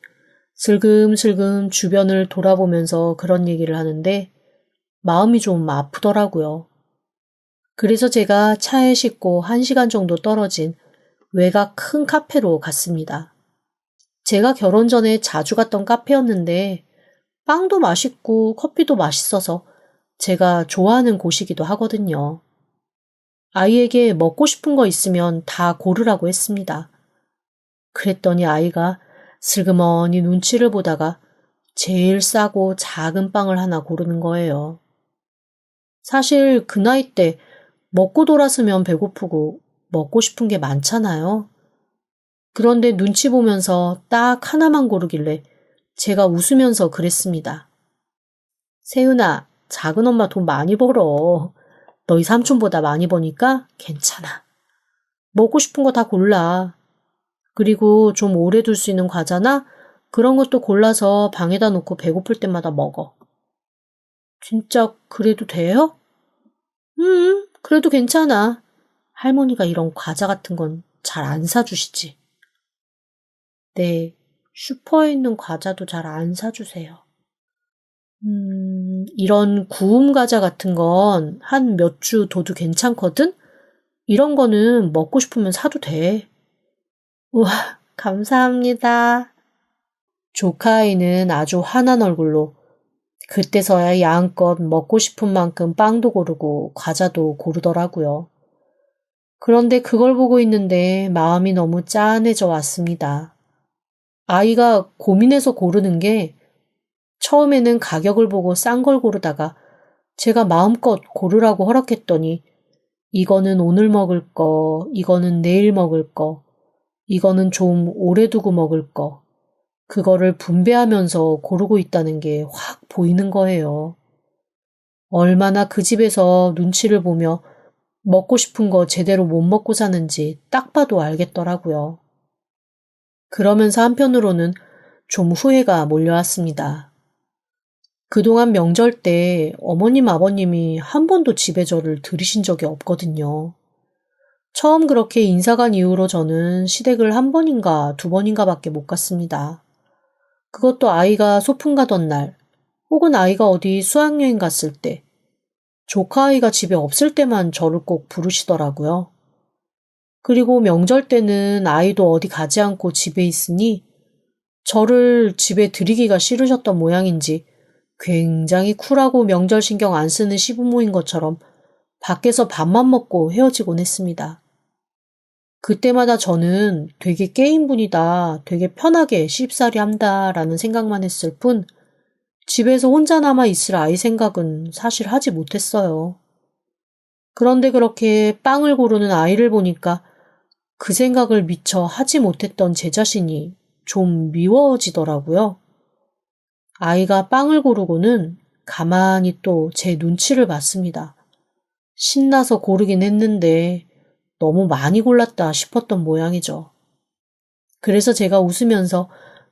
슬금슬금 주변을 돌아보면서 그런 얘기를 하는데 마음이 좀 아프더라고요. 그래서 제가 차에 싣고 1시간 정도 떨어진 외곽 큰 카페로 갔습니다. 제가 결혼 전에 자주 갔던 카페였는데 빵도 맛있고 커피도 맛있어서 제가 좋아하는 곳이기도 하거든요. 아이에게 먹고 싶은 거 있으면 다 고르라고 했습니다. 그랬더니 아이가 슬그머니 눈치를 보다가 제일 싸고 작은 빵을 하나 고르는 거예요. 사실 그 나이 때 먹고 돌았으면 배고프고 먹고 싶은 게 많잖아요. 그런데 눈치 보면서 딱 하나만 고르길래 제가 웃으면서 그랬습니다. 세윤아, 작은 엄마 돈 많이 벌어. 너희 삼촌보다 많이 버니까 괜찮아. 먹고 싶은 거 다 골라. 그리고 좀 오래 둘 수 있는 과자나 그런 것도 골라서 방에다 놓고 배고플 때마다 먹어. 진짜 그래도 돼요? 그래도 괜찮아. 할머니가 이런 과자 같은 건 잘 안 사주시지. 네, 슈퍼에 있는 과자도 잘 안 사주세요. 이런 구움 과자 같은 건 한 몇 주 둬도 괜찮거든? 이런 거는 먹고 싶으면 사도 돼. 우와, 감사합니다. 조카 아이는 아주 환한 얼굴로 그때서야 양껏 먹고 싶은 만큼 빵도 고르고 과자도 고르더라고요. 그런데 그걸 보고 있는데 마음이 너무 짠해져 왔습니다. 아이가 고민해서 고르는 게 처음에는 가격을 보고 싼 걸 고르다가 제가 마음껏 고르라고 허락했더니 이거는 오늘 먹을 거, 이거는 내일 먹을 거, 이거는 좀 오래 두고 먹을 거, 그거를 분배하면서 고르고 있다는 게 확 보이는 거예요. 얼마나 그 집에서 눈치를 보며 먹고 싶은 거 제대로 못 먹고 사는지 딱 봐도 알겠더라고요. 그러면서 한편으로는 좀 후회가 몰려왔습니다. 그동안 명절 때 어머님 아버님이 한 번도 집에 저를 들이신 적이 없거든요. 처음 그렇게 인사 간 이후로 저는 시댁을 한 번인가 두 번인가 밖에 못 갔습니다. 그것도 아이가 소풍 가던 날, 혹은 아이가 어디 수학여행 갔을 때, 조카 아이가 집에 없을 때만 저를 꼭 부르시더라고요. 그리고 명절 때는 아이도 어디 가지 않고 집에 있으니 저를 집에 들이기가 싫으셨던 모양인지 굉장히 쿨하고 명절 신경 안 쓰는 시부모인 것처럼 밖에서 밥만 먹고 헤어지곤 했습니다. 그때마다 저는 되게 게임분이다, 되게 편하게 쉽사리 한다라는 생각만 했을 뿐 집에서 혼자 남아 있을 아이 생각은 사실 하지 못했어요. 그런데 그렇게 빵을 고르는 아이를 보니까 그 생각을 미처 하지 못했던 제 자신이 좀 미워지더라고요. 아이가 빵을 고르고는 가만히 또 제 눈치를 봤습니다. 신나서 고르긴 했는데 너무 많이 골랐다 싶었던 모양이죠. 그래서 제가 웃으면서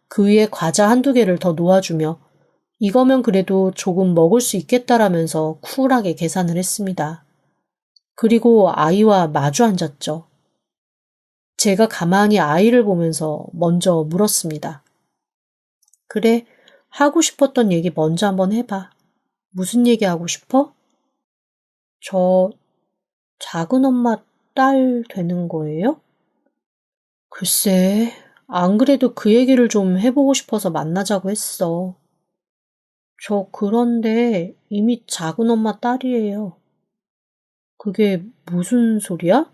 그 위에 과자 한두 개를 더 놓아주며 이거면 그래도 조금 먹을 수 있겠다라면서 쿨하게 계산을 했습니다. 그리고 아이와 마주 앉았죠. 제가 가만히 아이를 보면서 먼저 물었습니다. 그래, 하고 싶었던 얘기 먼저 한번 해봐. 무슨 얘기 하고 싶어? 저 작은 엄마 딸 되는 거예요? 글쎄, 안 그래도 그 얘기를 좀 해보고 싶어서 만나자고 했어. 저 그런데 이미 작은 엄마 딸이에요. 그게 무슨 소리야?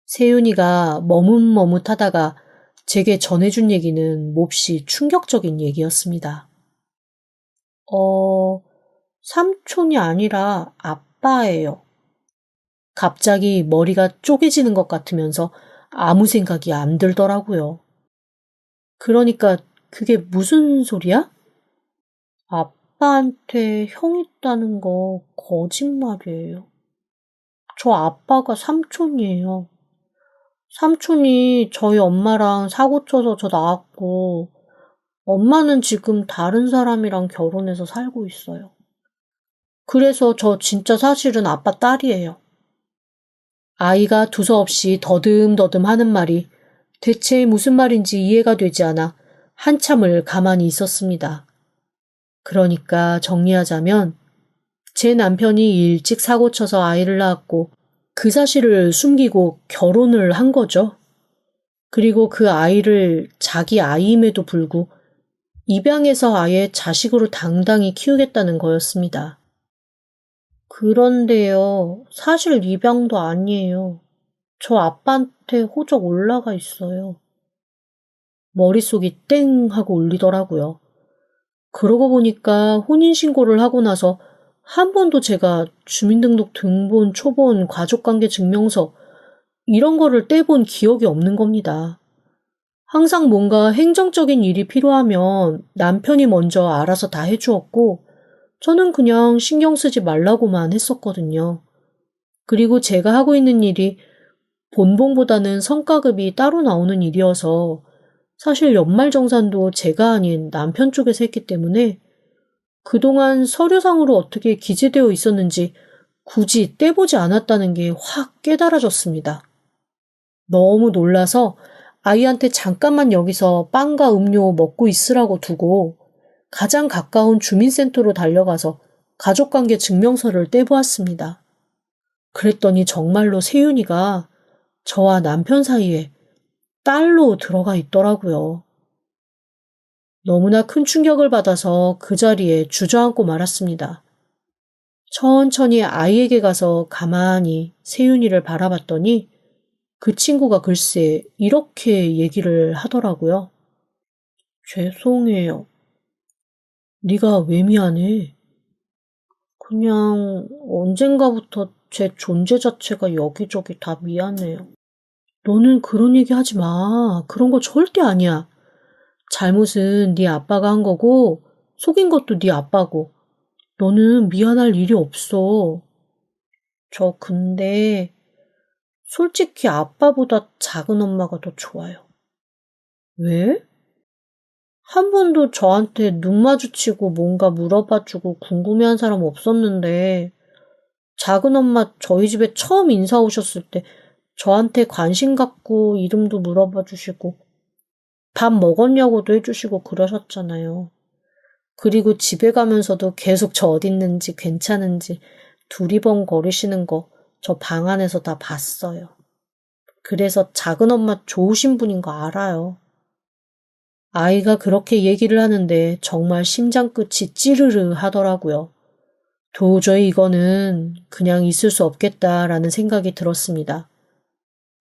세윤이가 머뭇머뭇하다가 제게 전해준 얘기는 몹시 충격적인 얘기였습니다. 삼촌이 아니라 아빠예요. 갑자기 머리가 쪼개지는 것 같으면서 아무 생각이 안 들더라고요. 그러니까 그게 무슨 소리야? 아빠한테 형 있다는 거 거짓말이에요. 저 아빠가 삼촌이에요. 삼촌이 저희 엄마랑 사고 쳐서 저 낳았고, 엄마는 지금 다른 사람이랑 결혼해서 살고 있어요. 그래서 저 진짜 사실은 아빠 딸이에요. 아이가 두서없이 더듬더듬 하는 말이 대체 무슨 말인지 이해가 되지 않아 한참을 가만히 있었습니다. 그러니까 정리하자면 제 남편이 일찍 사고 쳐서 아이를 낳았고 그 사실을 숨기고 결혼을 한 거죠. 그리고 그 아이를 자기 아이임에도 불구 입양해서 아예 자식으로 당당히 키우겠다는 거였습니다. 그런데요, 사실 입양도 아니에요. 저 아빠한테 호적 올라가 있어요. 머릿속이 땡 하고 울리더라고요. 그러고 보니까 혼인신고를 하고 나서 한 번도 제가 주민등록 등본, 초본, 가족관계 증명서 이런 거를 떼본 기억이 없는 겁니다. 항상 뭔가 행정적인 일이 필요하면 남편이 먼저 알아서 다 해주었고 저는 그냥 신경 쓰지 말라고만 했었거든요. 그리고 제가 하고 있는 일이 본봉보다는 성과급이 따로 나오는 일이어서 사실 연말정산도 제가 아닌 남편 쪽에서 했기 때문에 그동안 서류상으로 어떻게 기재되어 있었는지 굳이 떼보지 않았다는 게 확 깨달아졌습니다. 너무 놀라서 아이한테 잠깐만 여기서 빵과 음료 먹고 있으라고 두고 가장 가까운 주민센터로 달려가서 가족관계 증명서를 떼보았습니다. 그랬더니 정말로 세윤이가 저와 남편 사이에 딸로 들어가 있더라고요. 너무나 큰 충격을 받아서 그 자리에 주저앉고 말았습니다. 천천히 아이에게 가서 가만히 세윤이를 바라봤더니 그 친구가 글쎄 이렇게 얘기를 하더라고요. 죄송해요. 네가 왜 미안해? 그냥 언젠가부터 제 존재 자체가 여기저기 다 미안해요. 너는 그런 얘기 하지 마. 그런 거 절대 아니야. 잘못은 네 아빠가 한 거고 속인 것도 네 아빠고 너는 미안할 일이 없어. 저 근데 솔직히 아빠보다 작은 엄마가 더 좋아요. 왜? 한 번도 저한테 눈 마주치고 뭔가 물어봐주고 궁금해한 사람 없었는데, 작은 엄마 저희 집에 처음 인사 오셨을 때 저한테 관심 갖고 이름도 물어봐 주시고, 밥 먹었냐고도 해주시고 그러셨잖아요. 그리고 집에 가면서도 계속 저 어딨는지 괜찮은지 두리번거리시는 거 저 방 안에서 다 봤어요. 그래서 작은 엄마 좋으신 분인 거 알아요. 아이가 그렇게 얘기를 하는데 정말 심장 끝이 찌르르 하더라고요. 도저히 이거는 그냥 있을 수 없겠다라는 생각이 들었습니다.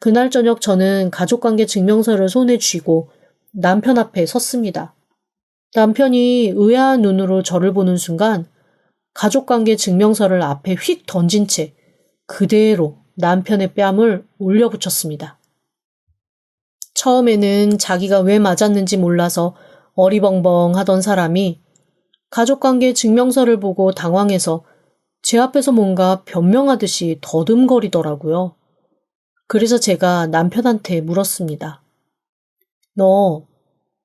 그날 저녁 저는 가족관계 증명서를 손에 쥐고 남편 앞에 섰습니다. 남편이 의아한 눈으로 저를 보는 순간 가족관계 증명서를 앞에 휙 던진 채 그대로 남편의 뺨을 올려붙였습니다. 처음에는 자기가 왜 맞았는지 몰라서 어리벙벙 하던 사람이 가족관계 증명서를 보고 당황해서 제 앞에서 뭔가 변명하듯이 더듬거리더라고요. 그래서 제가 남편한테 물었습니다. 너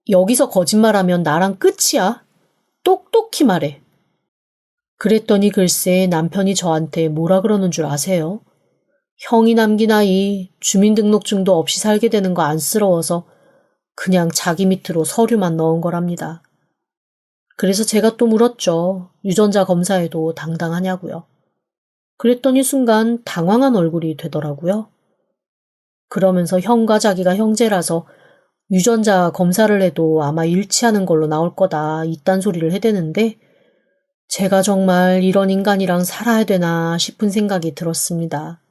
여기서 거짓말하면 나랑 끝이야? 똑똑히 말해. 그랬더니 글쎄 남편이 저한테 뭐라 그러는 줄 아세요? 형이 남긴 아이 주민등록증도 없이 살게 되는 거 안쓰러워서 그냥 자기 밑으로 서류만 넣은 거랍니다. 그래서 제가 또 물었죠. 유전자 검사에도 당당하냐고요. 그랬더니 순간 당황한 얼굴이 되더라고요. 그러면서 형과 자기가 형제라서 유전자 검사를 해도 아마 일치하는 걸로 나올 거다 이딴 소리를 해대는데 제가 정말 이런 인간이랑 살아야 되나 싶은 생각이 들었습니다.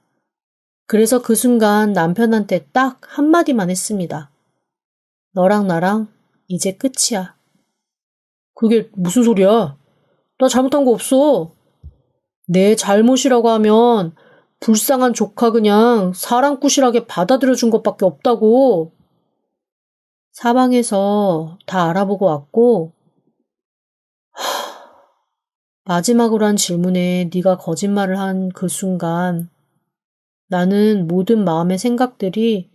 그래서 그 순간 남편한테 딱 한마디만 했습니다. 너랑 나랑 이제 끝이야. 그게 무슨 소리야? 나 잘못한 거 없어. 내 잘못이라고 하면 불쌍한 조카 그냥 사랑꾸실하게 받아들여준 것밖에 없다고. 사방에서 다 알아보고 왔고 마지막으로 한 질문에 네가 거짓말을 한 그 순간 나는 모든 마음의 생각들이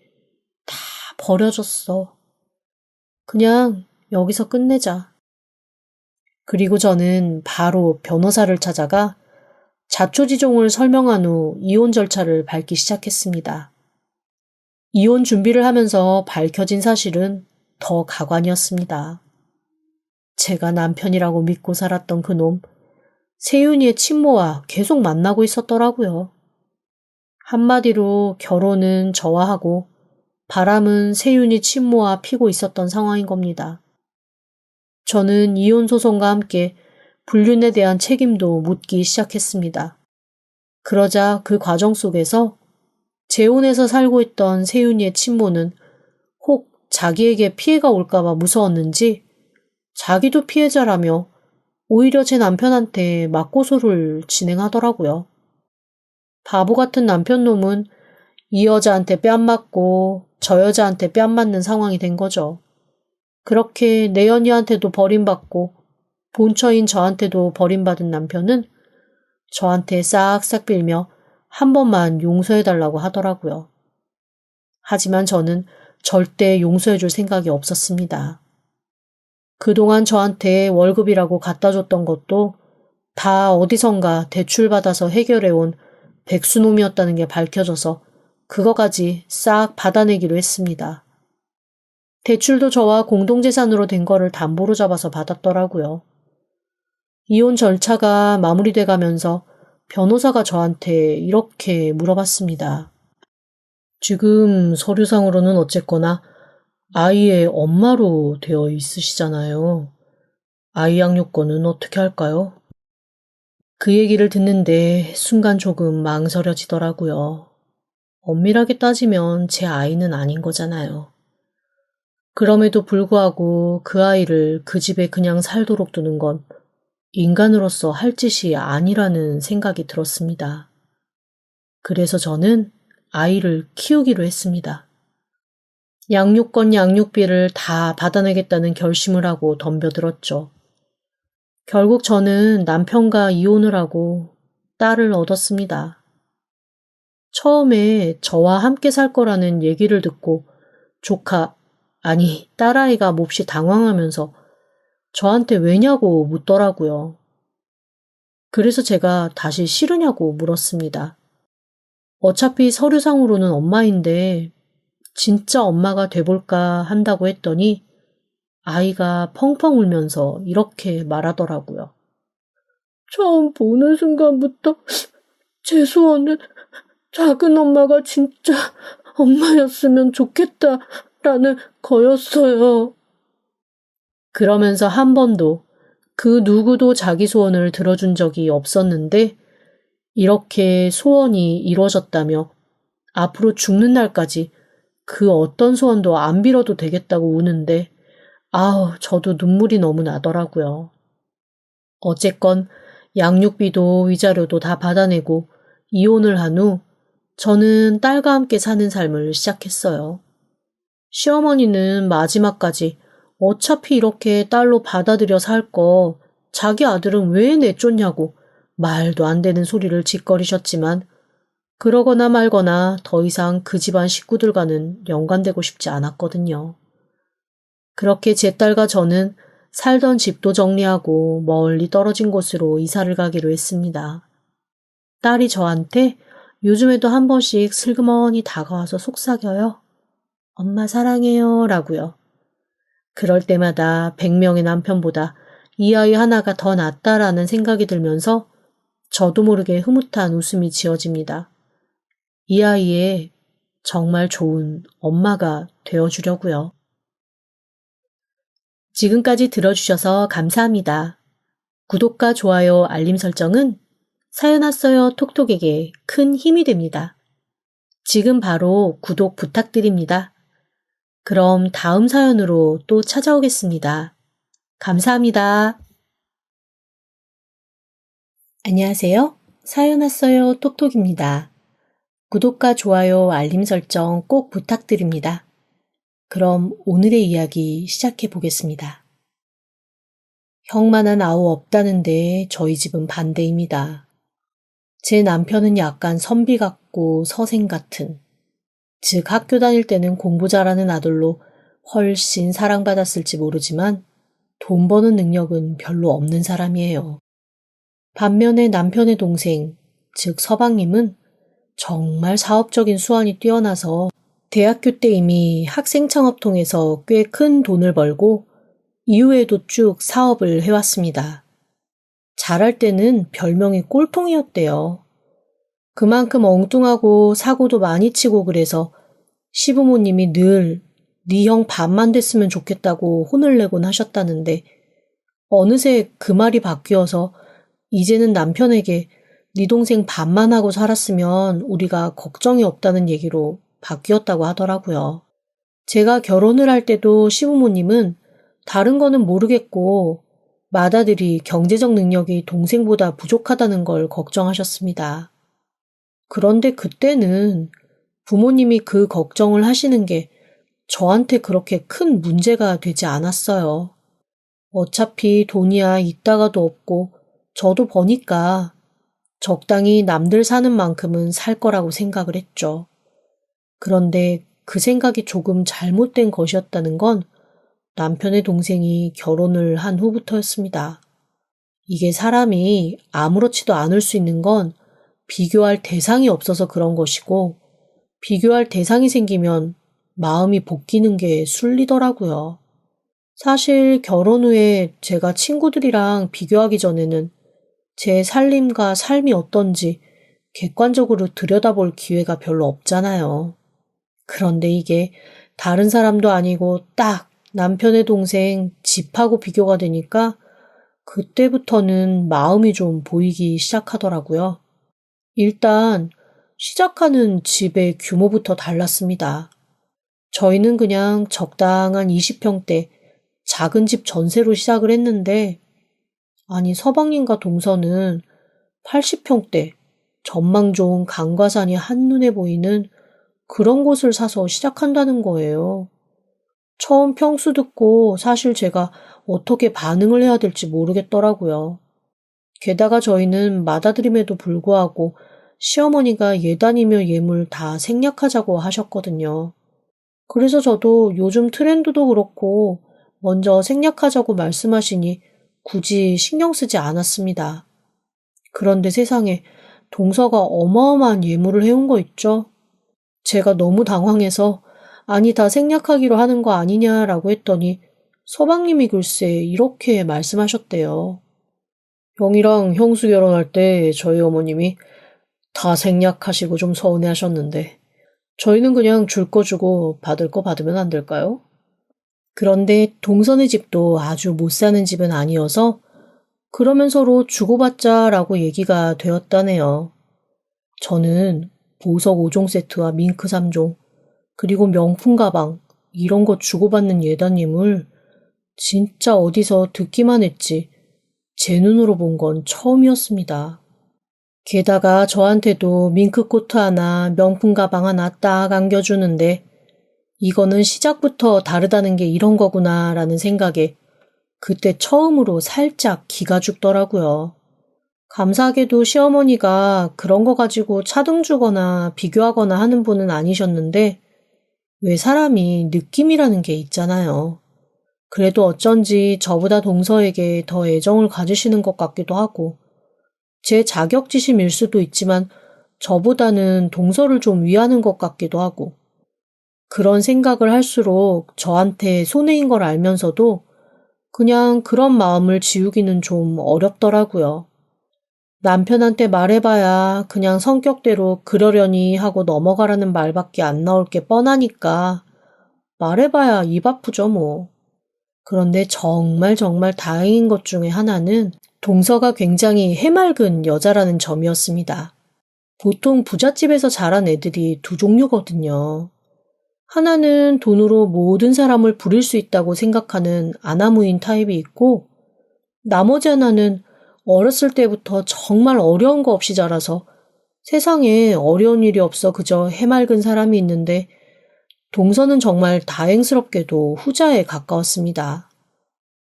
다 버려졌어. 그냥 여기서 끝내자. 그리고 저는 바로 변호사를 찾아가 자초지종을 설명한 후 이혼 절차를 밟기 시작했습니다. 이혼 준비를 하면서 밝혀진 사실은 더 가관이었습니다. 제가 남편이라고 믿고 살았던 그놈 세윤이의 친모와 계속 만나고 있었더라고요. 한마디로 결혼은 저와 하고 바람은 세윤이 친모와 피고 있었던 상황인 겁니다. 저는 이혼 소송과 함께 불륜에 대한 책임도 묻기 시작했습니다. 그러자 그 과정 속에서 재혼해서 살고 있던 세윤이의 친모는 혹 자기에게 피해가 올까봐 무서웠는지 자기도 피해자라며 오히려 제 남편한테 맞고소를 진행하더라고요. 바보 같은 남편 놈은 이 여자한테 뺨 맞고 저 여자한테 뺨 맞는 상황이 된 거죠. 그렇게 내연이한테도 버림받고 본처인 저한테도 버림받은 남편은 저한테 싹싹 빌며 한 번만 용서해달라고 하더라고요. 하지만 저는 절대 용서해줄 생각이 없었습니다. 그동안 저한테 월급이라고 갖다 줬던 것도 다 어디선가 대출받아서 해결해온 백수놈이었다는 게 밝혀져서 그거까지 싹 받아내기로 했습니다. 대출도 저와 공동재산으로 된 거를 담보로 잡아서 받았더라고요. 이혼 절차가 마무리돼 가면서 변호사가 저한테 이렇게 물어봤습니다. 지금 서류상으로는 어쨌거나 아이의 엄마로 되어 있으시잖아요. 아이 양육권은 어떻게 할까요? 그 얘기를 듣는데 순간 조금 망설여지더라고요. 엄밀하게 따지면 제 아이는 아닌 거잖아요. 그럼에도 불구하고 그 아이를 그 집에 그냥 살도록 두는 건 인간으로서 할 짓이 아니라는 생각이 들었습니다. 그래서 저는 아이를 키우기로 했습니다. 양육권 양육비를 다 받아내겠다는 결심을 하고 덤벼들었죠. 결국 저는 남편과 이혼을 하고 딸을 얻었습니다. 처음에 저와 함께 살 거라는 얘기를 듣고 조카 아니, 딸아이가 몹시 당황하면서 저한테 왜냐고 묻더라고요. 그래서 제가 다시 싫으냐고 물었습니다. 어차피 서류상으로는 엄마인데 진짜 엄마가 돼볼까 한다고 했더니 아이가 펑펑 울면서 이렇게 말하더라고요. 처음 보는 순간부터 제 소원은 작은 엄마가 진짜 엄마였으면 좋겠다라는 거였어요. 그러면서 한 번도 그 누구도 자기 소원을 들어준 적이 없었는데 이렇게 소원이 이루어졌다며 앞으로 죽는 날까지 그 어떤 소원도 안 빌어도 되겠다고 우는데 저도 눈물이 너무 나더라고요. 어쨌건 양육비도 위자료도 다 받아내고 이혼을 한 후 저는 딸과 함께 사는 삶을 시작했어요. 시어머니는 마지막까지 어차피 이렇게 딸로 받아들여 살 거 자기 아들은 왜 내쫓냐고 말도 안 되는 소리를 짓거리셨지만 그러거나 말거나 더 이상 그 집안 식구들과는 연관되고 싶지 않았거든요. 그렇게 제 딸과 저는 살던 집도 정리하고 멀리 떨어진 곳으로 이사를 가기로 했습니다. 딸이 저한테 요즘에도 한 번씩 슬그머니 다가와서 속삭여요. 엄마 사랑해요 라고요. 그럴 때마다 100명의 남편보다 이 아이 하나가 더 낫다라는 생각이 들면서 저도 모르게 흐뭇한 웃음이 지어집니다. 이 아이의 정말 좋은 엄마가 되어주려고요. 지금까지 들어주셔서 감사합니다. 구독과 좋아요, 알림 설정은 사연 왔어요 톡톡에게 큰 힘이 됩니다. 지금 바로 구독 부탁드립니다. 그럼 다음 사연으로 또 찾아오겠습니다. 감사합니다. 안녕하세요. 사연 왔어요 톡톡입니다. 구독과 좋아요, 알림 설정 꼭 부탁드립니다. 그럼 오늘의 이야기 시작해 보겠습니다. 형만한 아우 없다는데 저희 집은 반대입니다. 제 남편은 약간 선비 같고 서생 같은, 즉 학교 다닐 때는 공부 잘하는 아들로 훨씬 사랑받았을지 모르지만 돈 버는 능력은 별로 없는 사람이에요. 반면에 남편의 동생, 즉 서방님은 정말 사업적인 수완이 뛰어나서 대학교 때 이미 학생 창업 통해서 꽤 큰 돈을 벌고 이후에도 쭉 사업을 해왔습니다. 잘할 때는 별명이 꼴통이었대요. 그만큼 엉뚱하고 사고도 많이 치고 그래서 시부모님이 늘 네 형 반만 됐으면 좋겠다고 혼을 내곤 하셨다는데 어느새 그 말이 바뀌어서 이제는 남편에게 네 동생 반만 하고 살았으면 우리가 걱정이 없다는 얘기로 바뀌었다고 하더라고요. 제가 결혼을 할 때도 시부모님은 다른 거는 모르겠고 맏아들이 경제적 능력이 동생보다 부족하다는 걸 걱정하셨습니다. 그런데 그때는 부모님이 그 걱정을 하시는 게 저한테 그렇게 큰 문제가 되지 않았어요. 어차피 돈이야 있다가도 없고 저도 버니까 적당히 남들 사는 만큼은 살 거라고 생각을 했죠. 그런데 그 생각이 조금 잘못된 것이었다는 건 남편의 동생이 결혼을 한 후부터였습니다. 이게 사람이 아무렇지도 않을 수 있는 건 비교할 대상이 없어서 그런 것이고 비교할 대상이 생기면 마음이 볶이는 게 순리더라고요. 사실 결혼 후에 제가 친구들이랑 비교하기 전에는 제 살림과 삶이 어떤지 객관적으로 들여다볼 기회가 별로 없잖아요. 그런데 이게 다른 사람도 아니고 딱 남편의 동생 집하고 비교가 되니까 그때부터는 마음이 좀 보이기 시작하더라고요. 일단 시작하는 집의 규모부터 달랐습니다. 저희는 그냥 적당한 20평대 작은 집 전세로 시작을 했는데 아니 서방님과 동서는 80평대 전망 좋은 강과 산이 한눈에 보이는 그런 곳을 사서 시작한다는 거예요. 처음 평수 듣고 사실 제가 어떻게 반응을 해야 될지 모르겠더라고요. 게다가 저희는 맏아들임에도 불구하고 시어머니가 예단이며 예물 다 생략하자고 하셨거든요. 그래서 저도 요즘 트렌드도 그렇고 먼저 생략하자고 말씀하시니 굳이 신경 쓰지 않았습니다. 그런데 세상에 동서가 어마어마한 예물을 해온 거 있죠? 제가 너무 당황해서 아니 다 생략하기로 하는 거 아니냐라고 했더니 서방님이 글쎄 이렇게 말씀하셨대요. 형이랑 형수 결혼할 때 저희 어머님이 다 생략하시고 좀 서운해하셨는데 저희는 그냥 줄 거 주고 받을 거 받으면 안 될까요? 그런데 동선의 집도 아주 못 사는 집은 아니어서 그러면 서로 주고받자라고 얘기가 되었다네요. 저는 보석 5종 세트와 밍크 3종, 그리고 명품 가방, 이런 거 주고받는 예단님을 진짜 어디서 듣기만 했지 제 눈으로 본 건 처음이었습니다. 게다가 저한테도 밍크 코트 하나, 명품 가방 하나 딱 안겨주는데 이거는 시작부터 다르다는 게 이런 거구나라는 생각에 그때 처음으로 살짝 기가 죽더라고요. 감사하게도 시어머니가 그런 거 가지고 차등 주거나 비교하거나 하는 분은 아니셨는데 왜 사람이 느낌이라는 게 있잖아요. 그래도 어쩐지 저보다 동서에게 더 애정을 가지시는 것 같기도 하고 제 자격지심일 수도 있지만 저보다는 동서를 좀 위하는 것 같기도 하고 그런 생각을 할수록 저한테 손해인 걸 알면서도 그냥 그런 마음을 지우기는 좀 어렵더라고요. 남편한테 말해봐야 그냥 성격대로 그러려니 하고 넘어가라는 말밖에 안 나올 게 뻔하니까 말해봐야 입 아프죠 뭐. 그런데 정말 다행인 것 중에 하나는 동서가 굉장히 해맑은 여자라는 점이었습니다. 보통 부잣집에서 자란 애들이 두 종류거든요. 하나는 돈으로 모든 사람을 부릴 수 있다고 생각하는 아나무인 타입이 있고 나머지 하나는 어렸을 때부터 정말 어려운 거 없이 자라서 세상에 어려운 일이 없어 그저 해맑은 사람이 있는데 동서는 정말 다행스럽게도 후자에 가까웠습니다.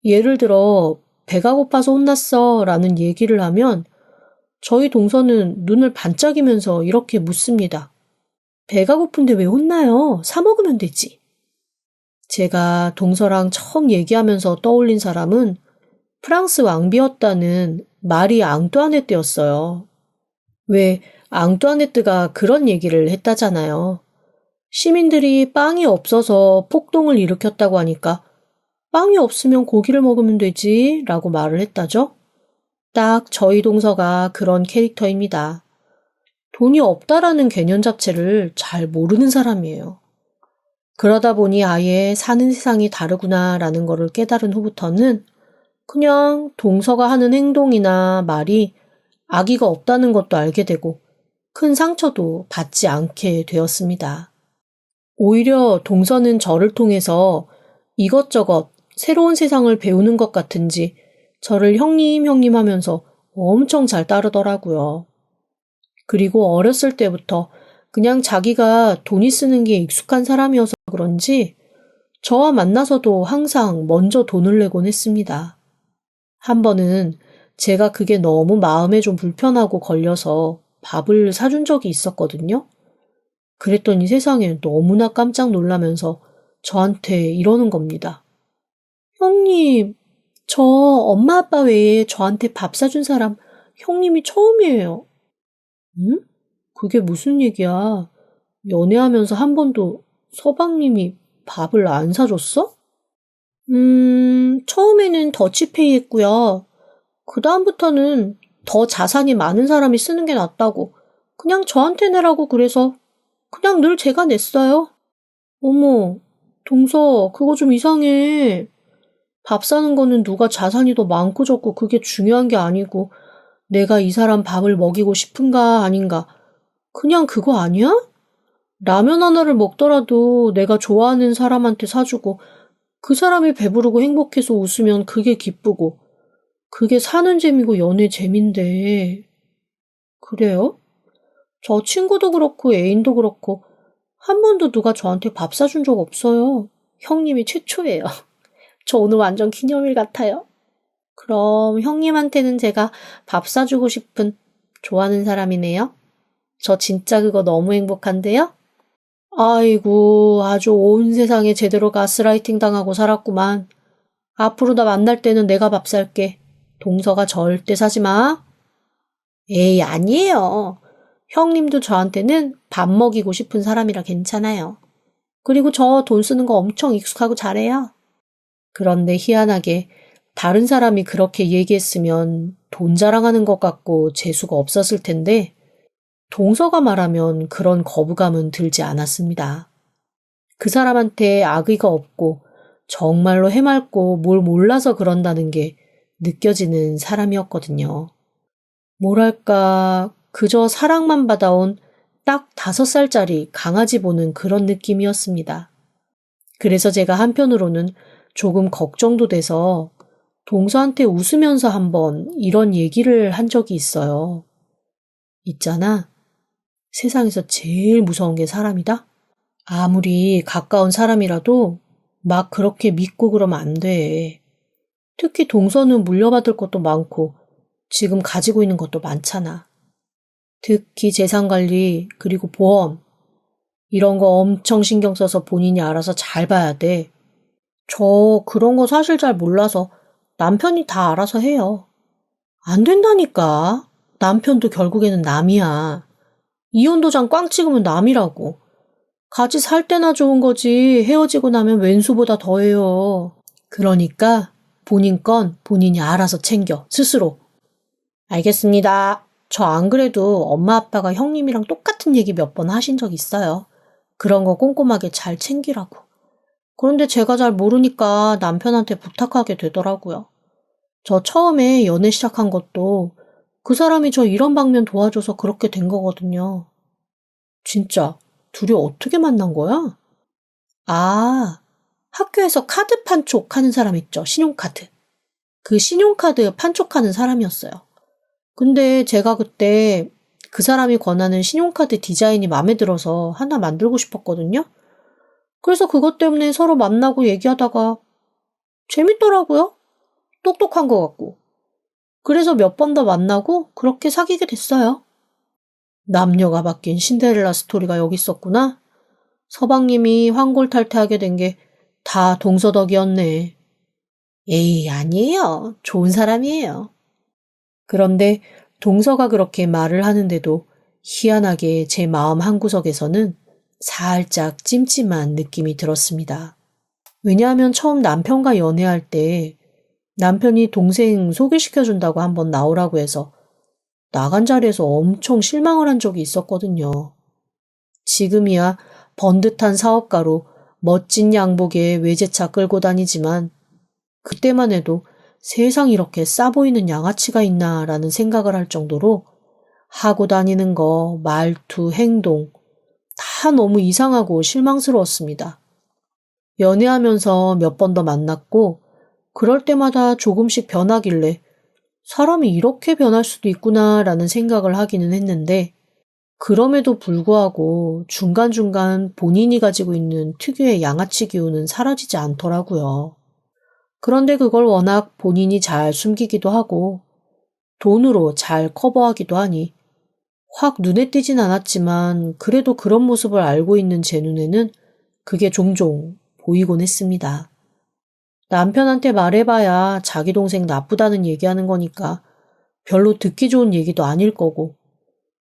예를 들어 배가 고파서 혼났어 라는 얘기를 하면 저희 동서는 눈을 반짝이면서 이렇게 묻습니다. 배가 고픈데 왜 혼나요? 사 먹으면 되지. 제가 동서랑 처음 얘기하면서 떠올린 사람은 프랑스 왕비였다는 마리 앙뚜아네트였어요. 왜 앙뚜아네트가 그런 얘기를 했다잖아요. 시민들이 빵이 없어서 폭동을 일으켰다고 하니까 빵이 없으면 고기를 먹으면 되지 라고 말을 했다죠. 딱 저희 동서가 그런 캐릭터입니다. 돈이 없다라는 개념 자체를 잘 모르는 사람이에요. 그러다 보니 아예 사는 세상이 다르구나라는 거를 깨달은 후부터는 그냥 동서가 하는 행동이나 말이 악의가 없다는 것도 알게 되고 큰 상처도 받지 않게 되었습니다. 오히려 동서는 저를 통해서 이것저것 새로운 세상을 배우는 것 같은지 저를 형님 하면서 엄청 잘 따르더라고요. 그리고 어렸을 때부터 그냥 자기가 돈이 쓰는 게 익숙한 사람이어서 그런지 저와 만나서도 항상 먼저 돈을 내곤 했습니다. 한 번은 제가 그게 너무 마음에 좀 불편하고 걸려서 밥을 사준 적이 있었거든요. 그랬더니 세상에 너무나 깜짝 놀라면서 저한테 이러는 겁니다. 형님, 저 엄마 아빠 외에 저한테 밥 사준 사람 형님이 처음이에요. 응? 그게 무슨 얘기야? 연애하면서 한 번도 서방님이 밥을 안 사줬어? 처음에는 더치페이 했고요. 그 다음부터는 더 자산이 많은 사람이 쓰는 게 낫다고 그냥 저한테 내라고 그래서 그냥 늘 제가 냈어요. 어머, 동서, 그거 좀 이상해. 밥 사는 거는 누가 자산이 더 많고 적고 그게 중요한 게 아니고 내가 이 사람 밥을 먹이고 싶은가 아닌가 그냥 그거 아니야? 라면 하나를 먹더라도 내가 좋아하는 사람한테 사주고 그 사람이 배부르고 행복해서 웃으면 그게 기쁘고 그게 사는 재미고 연애 재민데 그래요? 저 친구도 그렇고 애인도 그렇고 한 번도 누가 저한테 밥 사준 적 없어요. 형님이 최초예요. 저 오늘 완전 기념일 같아요. 그럼 형님한테는 제가 밥 사주고 싶은 좋아하는 사람이네요. 저 진짜 그거 너무 행복한데요? 아이고, 아주 온 세상에 제대로 가스라이팅 당하고 살았구만. 앞으로 나 만날 때는 내가 밥 살게. 동서가 절대 사지 마. 에이, 아니에요. 형님도 저한테는 밥 먹이고 싶은 사람이라 괜찮아요. 그리고 저 돈 쓰는 거 엄청 익숙하고 잘해요. 그런데 희한하게 다른 사람이 그렇게 얘기했으면 돈 자랑하는 것 같고 재수가 없었을 텐데 동서가 말하면 그런 거부감은 들지 않았습니다. 그 사람한테 악의가 없고 정말로 해맑고 뭘 몰라서 그런다는 게 느껴지는 사람이었거든요. 뭐랄까, 그저 사랑만 받아온 딱 5살짜리 강아지 보는 그런 느낌이었습니다. 그래서 제가 한편으로는 조금 걱정도 돼서 동서한테 웃으면서 한번 이런 얘기를 한 적이 있어요. 있잖아. 세상에서 제일 무서운 게 사람이다? 아무리 가까운 사람이라도 막 그렇게 믿고 그러면 안 돼. 특히 동서는 물려받을 것도 많고 지금 가지고 있는 것도 많잖아. 특히 재산관리 그리고 보험 이런 거 엄청 신경 써서 본인이 알아서 잘 봐야 돼. 저 그런 거 사실 잘 몰라서 남편이 다 알아서 해요. 안 된다니까. 남편도 결국에는 남이야. 이혼 도장 꽝 찍으면 남이라고. 같이 살 때나 좋은 거지 헤어지고 나면 왼수보다 더해요. 그러니까 본인 건 본인이 알아서 챙겨 스스로. 알겠습니다. 저 안 그래도 엄마 아빠가 형님이랑 똑같은 얘기 몇 번 하신 적 있어요. 그런 거 꼼꼼하게 잘 챙기라고. 그런데 제가 잘 모르니까 남편한테 부탁하게 되더라고요. 저 처음에 연애 시작한 것도 그 사람이 저 이런 방면 도와줘서 그렇게 된 거거든요. 진짜 둘이 어떻게 만난 거야? 아, 학교에서 카드 판촉하는 사람 있죠. 신용카드. 그 신용카드 판촉하는 사람이었어요. 근데 제가 그때 그 사람이 권하는 신용카드 디자인이 마음에 들어서 하나 만들고 싶었거든요. 그래서 그것 때문에 서로 만나고 얘기하다가 재밌더라고요. 똑똑한 것 같고. 그래서 몇 번 더 만나고 그렇게 사귀게 됐어요. 남녀가 바뀐 신데렐라 스토리가 여기 있었구나. 서방님이 환골탈태하게 된 게 다 동서 덕이었네. 에이, 아니에요. 좋은 사람이에요. 그런데 동서가 그렇게 말을 하는데도 희한하게 제 마음 한구석에서는 살짝 찜찜한 느낌이 들었습니다. 왜냐하면 처음 남편과 연애할 때 남편이 동생 소개시켜준다고 한번 나오라고 해서 나간 자리에서 엄청 실망을 한 적이 있었거든요. 지금이야 번듯한 사업가로 멋진 양복에 외제차 끌고 다니지만 그때만 해도 세상 이렇게 싸 보이는 양아치가 있나라는 생각을 할 정도로 하고 다니는 거, 말투, 행동 다 너무 이상하고 실망스러웠습니다. 연애하면서 몇 번 더 만났고 그럴 때마다 조금씩 변하길래 사람이 이렇게 변할 수도 있구나라는 생각을 하기는 했는데 그럼에도 불구하고 중간중간 본인이 가지고 있는 특유의 양아치 기운은 사라지지 않더라고요. 그런데 그걸 워낙 본인이 잘 숨기기도 하고 돈으로 잘 커버하기도 하니 확 눈에 띄진 않았지만 그래도 그런 모습을 알고 있는 제 눈에는 그게 종종 보이곤 했습니다. 남편한테 말해봐야 자기 동생 나쁘다는 얘기하는 거니까 별로 듣기 좋은 얘기도 아닐 거고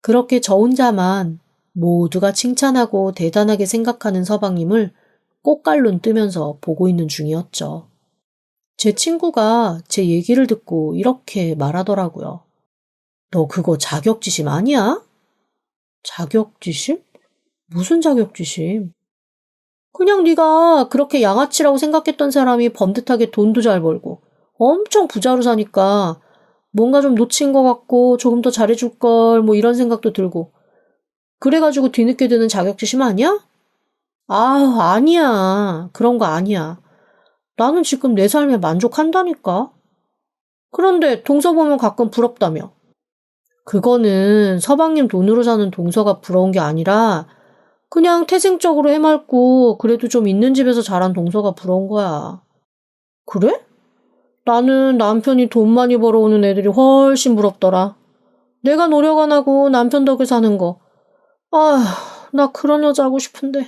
그렇게 저 혼자만 모두가 칭찬하고 대단하게 생각하는 서방님을 꽃갈눈 뜨면서 보고 있는 중이었죠. 제 친구가 제 얘기를 듣고 이렇게 말하더라고요. 너 그거 자격지심 아니야? 자격지심? 무슨 자격지심? 그냥 네가 그렇게 양아치라고 생각했던 사람이 번듯하게 돈도 잘 벌고 엄청 부자로 사니까 뭔가 좀 놓친 것 같고 조금 더 잘해줄걸 뭐 이런 생각도 들고 그래가지고 뒤늦게 드는 자격지심 아니야? 아, 아니야. 그런 거 아니야. 나는 지금 내 삶에 만족한다니까. 그런데 동서 보면 가끔 부럽다며. 그거는 서방님 돈으로 사는 동서가 부러운 게 아니라 그냥 태생적으로 해맑고 그래도 좀 있는 집에서 자란 동서가 부러운 거야. 그래? 나는 남편이 돈 많이 벌어오는 애들이 훨씬 부럽더라. 내가 노력 안 하고 남편 덕에 사는 거. 아, 나 그런 여자 하고 싶은데.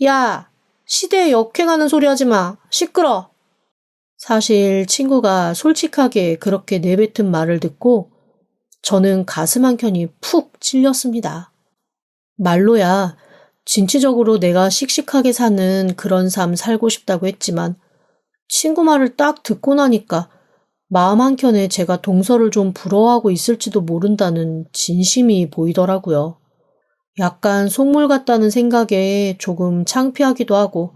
야, 시대에 역행하는 소리 하지 마. 시끄러. 사실 친구가 솔직하게 그렇게 내뱉은 말을 듣고 저는 가슴 한켠이 푹 찔렸습니다. 말로야 진취적으로 내가 씩씩하게 사는 그런 삶 살고 싶다고 했지만 친구 말을 딱 듣고 나니까 마음 한켠에 제가 동서를 좀 부러워하고 있을지도 모른다는 진심이 보이더라고요. 약간 속물 같다는 생각에 조금 창피하기도 하고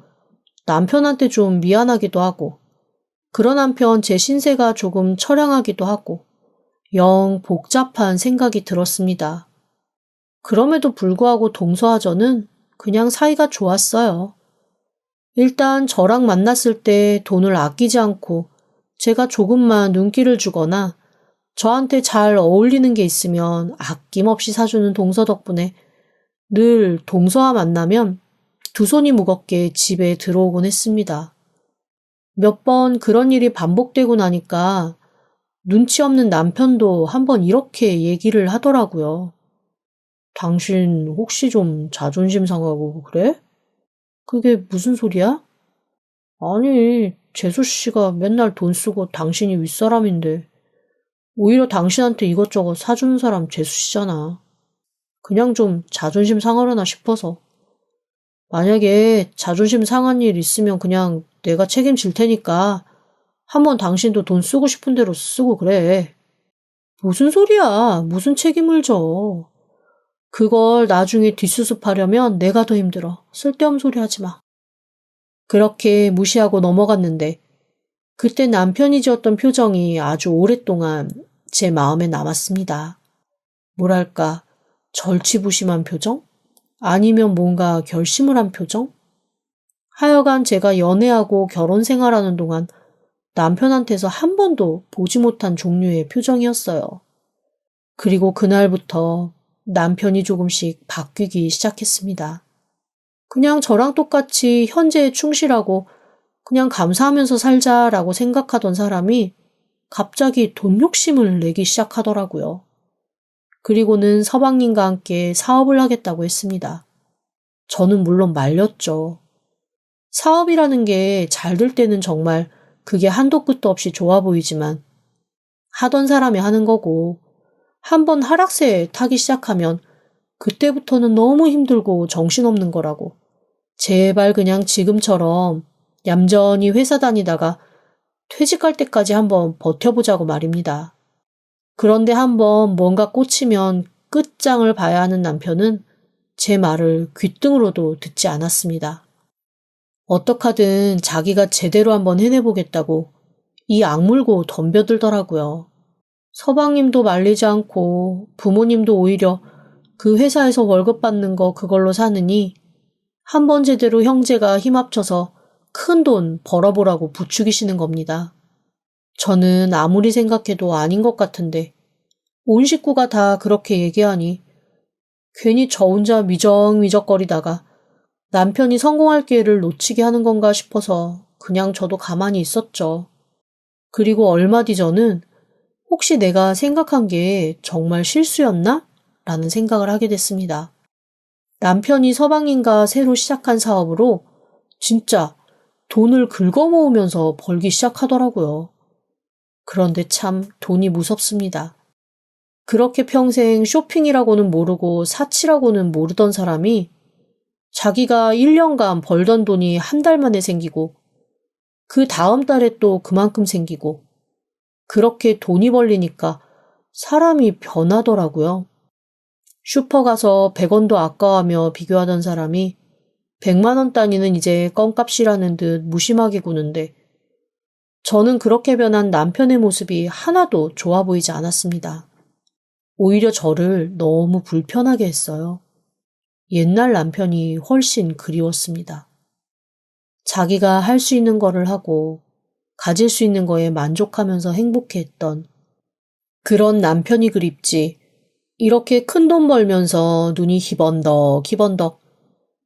남편한테 좀 미안하기도 하고 그런 한편 제 신세가 조금 처량하기도 하고 영 복잡한 생각이 들었습니다. 그럼에도 불구하고 동서와 저는 그냥 사이가 좋았어요. 일단 저랑 만났을 때 돈을 아끼지 않고 제가 조금만 눈길을 주거나 저한테 잘 어울리는 게 있으면 아낌없이 사주는 동서 덕분에 늘 동서와 만나면 두 손이 무겁게 집에 들어오곤 했습니다. 몇 번 그런 일이 반복되고 나니까 눈치 없는 남편도 한번 이렇게 얘기를 하더라고요. 당신 혹시 좀 자존심 상하고 그래? 그게 무슨 소리야? 아니, 재수 씨가 맨날 돈 쓰고 당신이 윗사람인데 오히려 당신한테 이것저것 사주는 사람 재수 씨잖아. 그냥 좀 자존심 상하려나 싶어서. 만약에 자존심 상한 일 있으면 그냥 내가 책임질 테니까 한번 당신도 돈 쓰고 싶은 대로 쓰고 그래. 무슨 소리야? 무슨 책임을 져? 그걸 나중에 뒷수습하려면 내가 더 힘들어. 쓸데없는 소리 하지 마. 그렇게 무시하고 넘어갔는데 그때 남편이 지었던 표정이 아주 오랫동안 제 마음에 남았습니다. 뭐랄까, 절치부심한 표정? 아니면 뭔가 결심을 한 표정? 하여간 제가 연애하고 결혼 생활하는 동안 남편한테서 한 번도 보지 못한 종류의 표정이었어요. 그리고 그날부터 남편이 조금씩 바뀌기 시작했습니다. 그냥 저랑 똑같이 현재에 충실하고 그냥 감사하면서 살자라고 생각하던 사람이 갑자기 돈 욕심을 내기 시작하더라고요. 그리고는 서방님과 함께 사업을 하겠다고 했습니다. 저는 물론 말렸죠. 사업이라는 게 잘 될 때는 정말 그게 한도 끝도 없이 좋아 보이지만 하던 사람이 하는 거고 한번 하락세에 타기 시작하면 그때부터는 너무 힘들고 정신없는 거라고. 제발 그냥 지금처럼 얌전히 회사 다니다가 퇴직할 때까지 한번 버텨보자고 말입니다. 그런데 한번 뭔가 꽂히면 끝장을 봐야 하는 남편은 제 말을 귓등으로도 듣지 않았습니다. 어떡하든 자기가 제대로 한번 해내보겠다고 이 악물고 덤벼들더라고요. 서방님도 말리지 않고 부모님도 오히려 그 회사에서 월급 받는 거 그걸로 사느니 한번 제대로 형제가 힘 합쳐서 큰 돈 벌어보라고 부추기시는 겁니다. 저는 아무리 생각해도 아닌 것 같은데 온 식구가 다 그렇게 얘기하니 괜히 저 혼자 미적미적거리다가 남편이 성공할 기회를 놓치게 하는 건가 싶어서 그냥 저도 가만히 있었죠. 그리고 얼마 뒤 저는 혹시 내가 생각한 게 정말 실수였나? 라는 생각을 하게 됐습니다. 남편이 서방님과 새로 시작한 사업으로 진짜 돈을 긁어모으면서 벌기 시작하더라고요. 그런데 참 돈이 무섭습니다. 그렇게 평생 쇼핑이라고는 모르고 사치라고는 모르던 사람이 자기가 1년간 벌던 돈이 한 달 만에 생기고 그 다음 달에 또 그만큼 생기고 그렇게 돈이 벌리니까 사람이 변하더라고요. 슈퍼 가서 100원도 아까워하며 비교하던 사람이 100만 원 단위는 이제 껌값이라는 듯 무심하게 구는데 저는 그렇게 변한 남편의 모습이 하나도 좋아 보이지 않았습니다. 오히려 저를 너무 불편하게 했어요. 옛날 남편이 훨씬 그리웠습니다. 자기가 할 수 있는 거를 하고 가질 수 있는 거에 만족하면서 행복해했던 그런 남편이 그립지 이렇게 큰 돈 벌면서 눈이 희번덕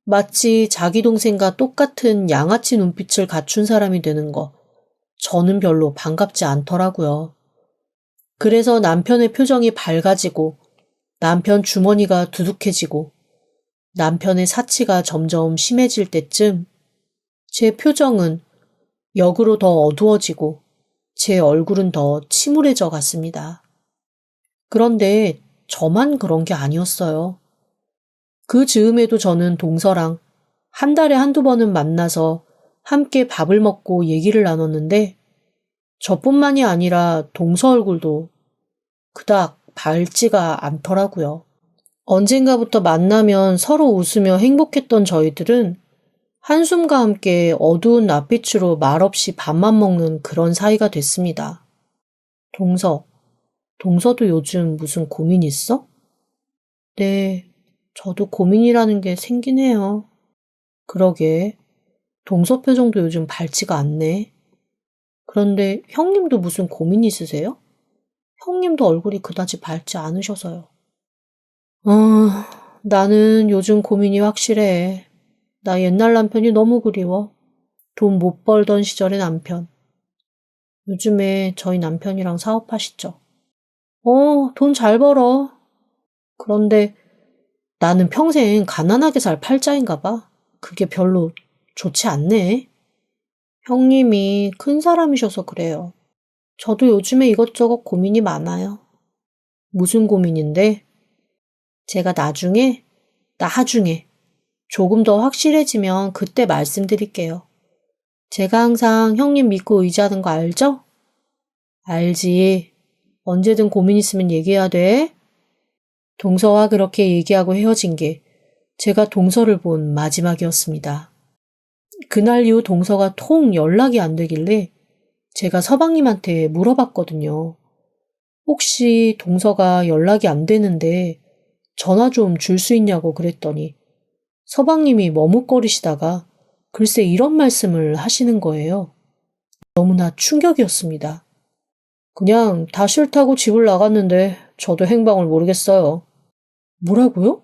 마치 자기 동생과 똑같은 양아치 눈빛을 갖춘 사람이 되는 거 저는 별로 반갑지 않더라고요. 그래서 남편의 표정이 밝아지고 남편 주머니가 두둑해지고 남편의 사치가 점점 심해질 때쯤 제 표정은 역으로 더 어두워지고 제 얼굴은 더 침울해져 갔습니다. 그런데 저만 그런 게 아니었어요. 그 즈음에도 저는 동서랑 한 달에 한두 번은 만나서 함께 밥을 먹고 얘기를 나눴는데 저뿐만이 아니라 동서 얼굴도 그닥 밝지가 않더라고요. 언젠가부터 만나면 서로 웃으며 행복했던 저희들은 한숨과 함께 어두운 낯빛으로 말없이 밥만 먹는 그런 사이가 됐습니다. 동서도 요즘 무슨 고민 있어? 네, 저도 고민이라는 게 생기네요. 그러게, 동서 표정도 요즘 밝지가 않네. 그런데 형님도 무슨 고민 있으세요? 형님도 얼굴이 그다지 밝지 않으셔서요. 나는 요즘 고민이 확실해. 나 옛날 남편이 너무 그리워. 돈 못 벌던 시절의 남편. 요즘에 저희 남편이랑 사업하시죠. 돈 잘 벌어. 그런데 나는 평생 가난하게 살 팔자인가 봐. 그게 별로 좋지 않네. 형님이 큰 사람이셔서 그래요. 저도 요즘에 이것저것 고민이 많아요. 무슨 고민인데? 제가 나중에 조금 더 확실해지면 그때 말씀드릴게요. 제가 항상 형님 믿고 의지하는 거 알죠? 알지. 언제든 고민 있으면 얘기해야 돼. 동서와 그렇게 얘기하고 헤어진 게 제가 동서를 본 마지막이었습니다. 그날 이후 동서가 통 연락이 안 되길래 제가 서방님한테 물어봤거든요. 혹시 동서가 연락이 안 되는데 전화 좀 줄 수 있냐고 그랬더니 서방님이 머뭇거리시다가 글쎄 이런 말씀을 하시는 거예요. 너무나 충격이었습니다. 그냥 다 싫다고 집을 나갔는데 저도 행방을 모르겠어요. 뭐라고요?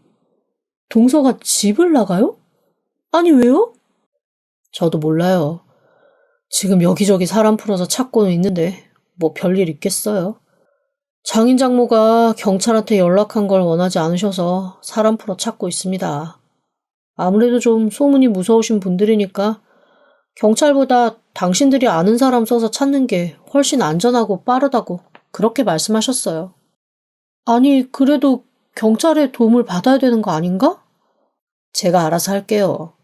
동서가 집을 나가요? 아니 왜요? 저도 몰라요. 지금 여기저기 사람 풀어서 찾고는 있는데 뭐 별일 있겠어요. 장인 장모가 경찰한테 연락한 걸 원하지 않으셔서 사람 풀어 찾고 있습니다. 아무래도 좀 소문이 무서우신 분들이니까 경찰보다 당신들이 아는 사람 써서 찾는 게 훨씬 안전하고 빠르다고 그렇게 말씀하셨어요. 아니, 그래도 경찰의 도움을 받아야 되는 거 아닌가? 제가 알아서 할게요.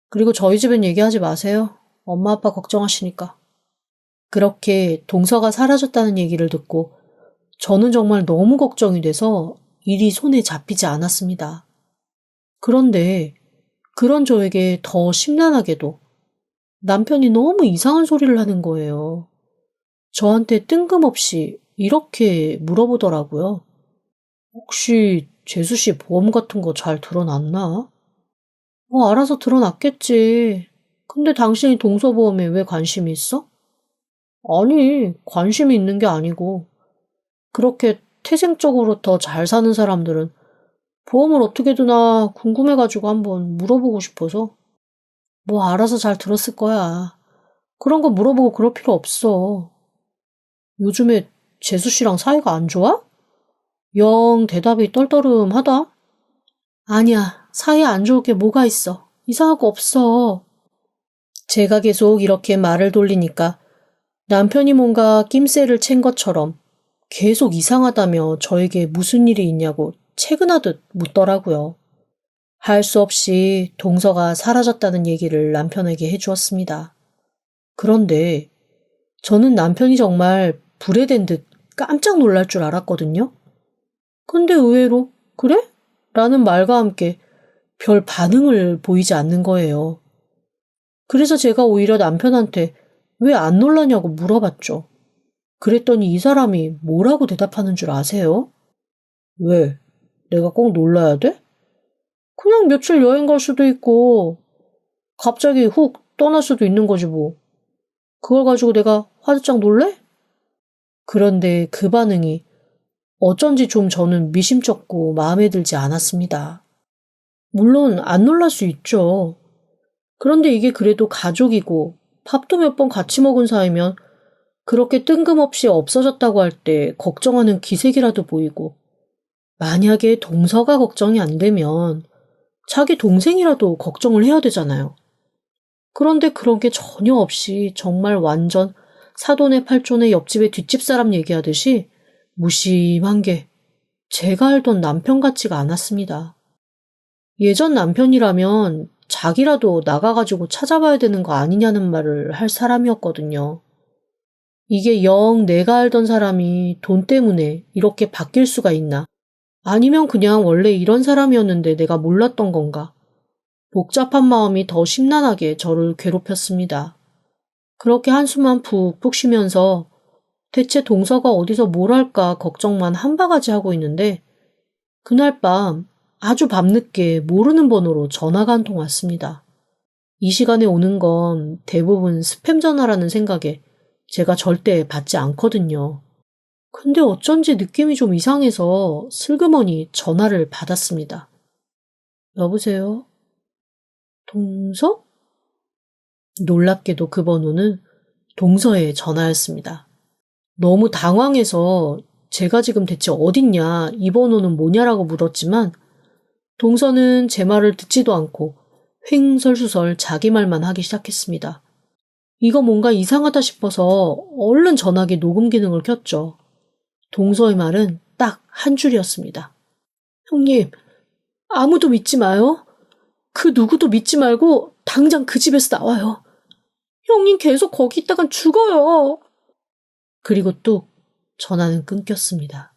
그리고 저희 집엔 얘기하지 마세요. 엄마 아빠 걱정하시니까. 그렇게 동서가 사라졌다는 얘기를 듣고 저는 정말 너무 걱정이 돼서 일이 손에 잡히지 않았습니다. 그런데 그런 저에게 더 심란하게도 남편이 너무 이상한 소리를 하는 거예요. 저한테 뜬금없이 이렇게 물어보더라고요. 혹시 재수 씨 보험 같은 거 잘 드러났나? 알아서 드러났겠지. 근데 당신이 동서보험에 왜 관심이 있어? 아니, 관심이 있는 게 아니고 그렇게 태생적으로 더 잘 사는 사람들은 보험을 어떻게 드나 궁금해가지고 한번 물어보고 싶어서. 뭐 알아서 잘 들었을 거야. 그런 거 물어보고 그럴 필요 없어. 요즘에 재수 씨랑 사이가 안 좋아? 영 대답이 떨떠름하다? 아니야, 사이 안 좋을 게 뭐가 있어. 이상할 거 없어. 제가 계속 이렇게 말을 돌리니까 남편이 뭔가 낌새를 챈 것처럼 계속 이상하다며 저에게 무슨 일이 있냐고 채근하듯 묻더라고요. 할 수 없이 동서가 사라졌다는 얘기를 남편에게 해주었습니다. 그런데 저는 남편이 정말 불에 댄 듯 깜짝 놀랄 줄 알았거든요. 근데 의외로 그래? 라는 말과 함께 별 반응을 보이지 않는 거예요. 그래서 제가 오히려 남편한테 왜 안 놀라냐고 물어봤죠. 그랬더니 이 사람이 뭐라고 대답하는 줄 아세요? 왜? 내가 꼭 놀라야 돼? 그냥 며칠 여행 갈 수도 있고 갑자기 훅 떠날 수도 있는 거지 뭐. 그걸 가지고 내가 화들짝 놀래? 그런데 그 반응이 어쩐지 좀 저는 미심쩍고 마음에 들지 않았습니다. 물론 안 놀랄 수 있죠. 그런데 이게 그래도 가족이고 밥도 몇 번 같이 먹은 사이면 그렇게 뜬금없이 없어졌다고 할 때 걱정하는 기색이라도 보이고 만약에 동서가 걱정이 안 되면 자기 동생이라도 걱정을 해야 되잖아요. 그런데 그런 게 전혀 없이 정말 완전 사돈의 팔촌의 옆집의 뒷집 사람 얘기하듯이 무심한 게 제가 알던 남편 같지가 않았습니다. 예전 남편이라면 자기라도 나가가지고 찾아봐야 되는 거 아니냐는 말을 할 사람이었거든요. 이게 영 내가 알던 사람이 돈 때문에 이렇게 바뀔 수가 있나? 아니면 그냥 원래 이런 사람이었는데 내가 몰랐던 건가? 복잡한 마음이 더 심란하게 저를 괴롭혔습니다. 그렇게 한숨만 푹푹 쉬면서 대체 동서가 어디서 뭘 할까 걱정만 한 바가지 하고 있는데 그날 밤 아주 밤늦게 모르는 번호로 전화가 한 통 왔습니다. 이 시간에 오는 건 대부분 스팸 전화라는 생각에 제가 절대 받지 않거든요. 근데 어쩐지 느낌이 좀 이상해서 슬그머니 전화를 받았습니다. 여보세요? 동서? 놀랍게도 그 번호는 동서의 전화였습니다. 너무 당황해서 제가 지금 대체 어딨냐, 이 번호는 뭐냐라고 물었지만 동서는 제 말을 듣지도 않고 횡설수설 자기 말만 하기 시작했습니다. 이거 뭔가 이상하다 싶어서 얼른 전화기 녹음 기능을 켰죠. 동서의 말은 딱 한 줄이었습니다. 형님, 아무도 믿지 마요. 그 누구도 믿지 말고 당장 그 집에서 나와요. 형님 계속 거기 있다간 죽어요. 그리고 뚝 전화는 끊겼습니다.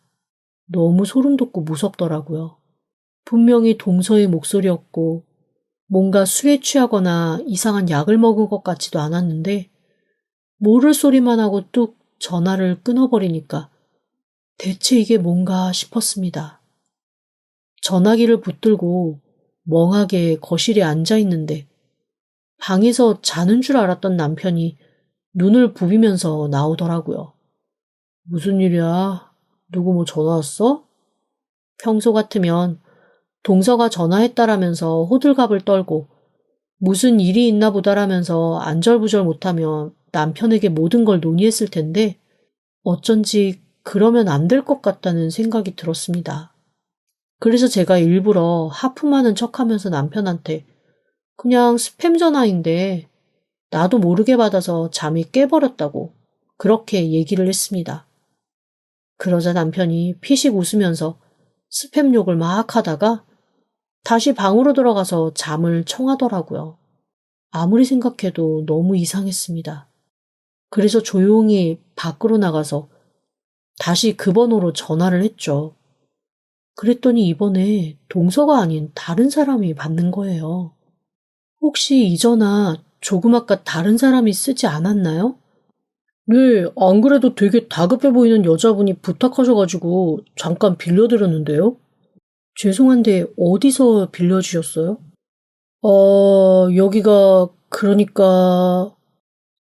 너무 소름 돋고 무섭더라고요. 분명히 동서의 목소리였고 뭔가 술에 취하거나 이상한 약을 먹은 것 같지도 않았는데 모를 소리만 하고 뚝 전화를 끊어버리니까 대체 이게 뭔가 싶었습니다. 전화기를 붙들고 멍하게 거실에 앉아 있는데 방에서 자는 줄 알았던 남편이 눈을 부비면서 나오더라고요. 무슨 일이야? 누구 뭐 전화 왔어? 평소 같으면 동서가 전화했다라면서 호들갑을 떨고 무슨 일이 있나 보다라면서 안절부절 못하며 남편에게 모든 걸 논의했을 텐데 어쩐지 그러면 안 될 것 같다는 생각이 들었습니다. 그래서 제가 일부러 하품하는 척하면서 남편한테 그냥 스팸 전화인데 나도 모르게 받아서 잠이 깨버렸다고 그렇게 얘기를 했습니다. 그러자 남편이 피식 웃으면서 스팸 욕을 막 하다가 다시 방으로 들어가서 잠을 청하더라고요. 아무리 생각해도 너무 이상했습니다. 그래서 조용히 밖으로 나가서 다시 그 번호로 전화를 했죠. 그랬더니 이번에 동서가 아닌 다른 사람이 받는 거예요. 혹시 이 전화 조금 아까 다른 사람이 쓰지 않았나요? 네, 안 그래도 되게 다급해 보이는 여자분이 부탁하셔가지고 잠깐 빌려드렸는데요. 죄송한데 어디서 빌려주셨어요? 여기가 그러니까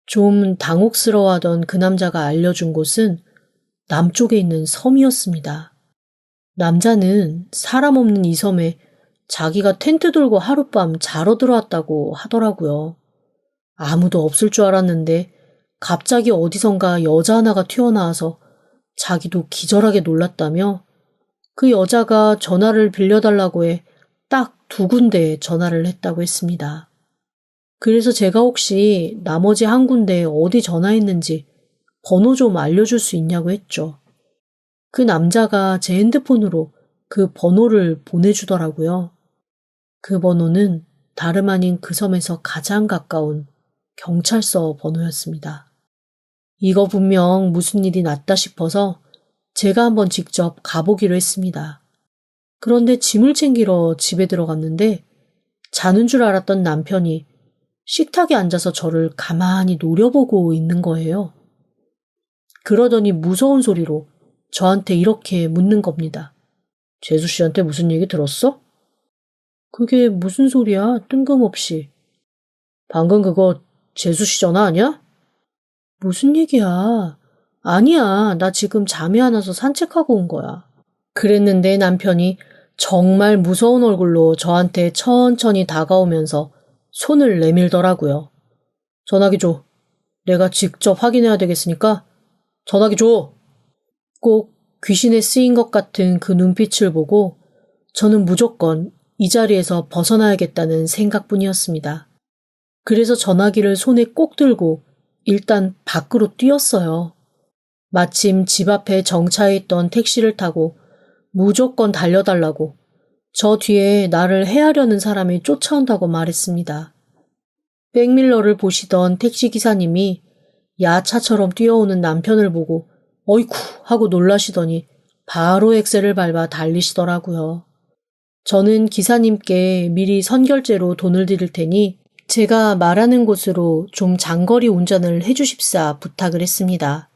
좀 당혹스러워하던 그 남자가 알려준 곳은 남쪽에 있는 섬이었습니다. 남자는 사람 없는 이 섬에 자기가 텐트 들고 하룻밤 자러 들어왔다고 하더라고요. 아무도 없을 줄 알았는데 갑자기 어디선가 여자 하나가 튀어나와서 자기도 기절하게 놀랐다며 그 여자가 전화를 빌려달라고 해 딱 2군데에 전화를 했다고 했습니다. 그래서 제가 혹시 나머지 1군데 어디 전화했는지 번호 좀 알려줄 수 있냐고 했죠. 그 남자가 제 핸드폰으로 그 번호를 보내주더라고요. 그 번호는 다름 아닌 그 섬에서 가장 가까운 경찰서 번호였습니다. 이거 분명 무슨 일이 났다 싶어서 제가 한번 직접 가보기로 했습니다. 그런데 짐을 챙기러 집에 들어갔는데 자는 줄 알았던 남편이 식탁에 앉아서 저를 가만히 노려보고 있는 거예요. 그러더니 무서운 소리로 저한테 이렇게 묻는 겁니다. 재수 씨한테 무슨 얘기 들었어? 그게 무슨 소리야? 뜬금없이. 방금 그거 재수 씨 전화 아니야? 무슨 얘기야? 아니야. 나 지금 잠이 안 와서 산책하고 온 거야. 그랬는데 남편이 정말 무서운 얼굴로 저한테 천천히 다가오면서 손을 내밀더라고요. 전화기 줘. 내가 직접 확인해야 되겠으니까 전화기 줘. 꼭 귀신에 쓰인 것 같은 그 눈빛을 보고 저는 무조건 이 자리에서 벗어나야겠다는 생각뿐이었습니다. 그래서 전화기를 손에 꼭 들고 일단 밖으로 뛰었어요. 마침 집 앞에 정차해 있던 택시를 타고 무조건 달려달라고 저 뒤에 나를 해하려는 사람이 쫓아온다고 말했습니다. 백밀러를 보시던 택시기사님이 야차처럼 뛰어오는 남편을 보고 어이쿠 하고 놀라시더니 바로 엑셀을 밟아 달리시더라고요. 저는 기사님께 미리 선결제로 돈을 드릴 테니 제가 말하는 곳으로 좀 장거리 운전을 해주십사 부탁을 했습니다.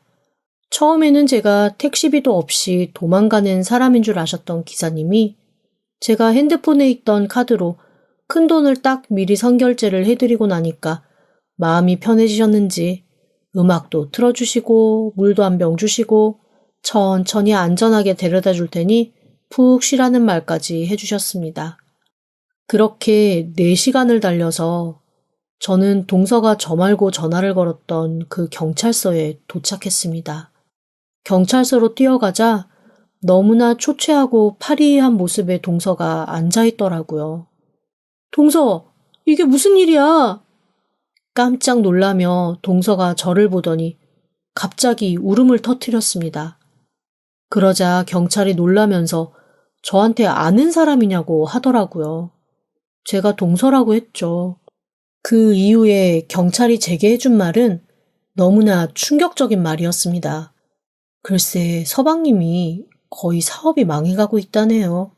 처음에는 제가 택시비도 없이 도망가는 사람인 줄 아셨던 기사님이 제가 핸드폰에 있던 카드로 큰 돈을 딱 미리 선결제를 해드리고 나니까 마음이 편해지셨는지 음악도 틀어주시고 물도 한 병 주시고 천천히 안전하게 데려다 줄 테니 푹 쉬라는 말까지 해주셨습니다. 그렇게 4시간을 달려서 저는 동서가 저 말고 전화를 걸었던 그 경찰서에 도착했습니다. 경찰서로 뛰어가자 너무나 초췌하고 파리한 모습의 동서가 앉아있더라고요. 동서, 이게 무슨 일이야? 깜짝 놀라며 동서가 저를 보더니 갑자기 울음을 터뜨렸습니다. 그러자 경찰이 놀라면서 저한테 아는 사람이냐고 하더라고요. 제가 동서라고 했죠. 그 이후에 경찰이 제게 해준 말은 너무나 충격적인 말이었습니다. 글쎄 서방님이 거의 사업이 망해가고 있다네요.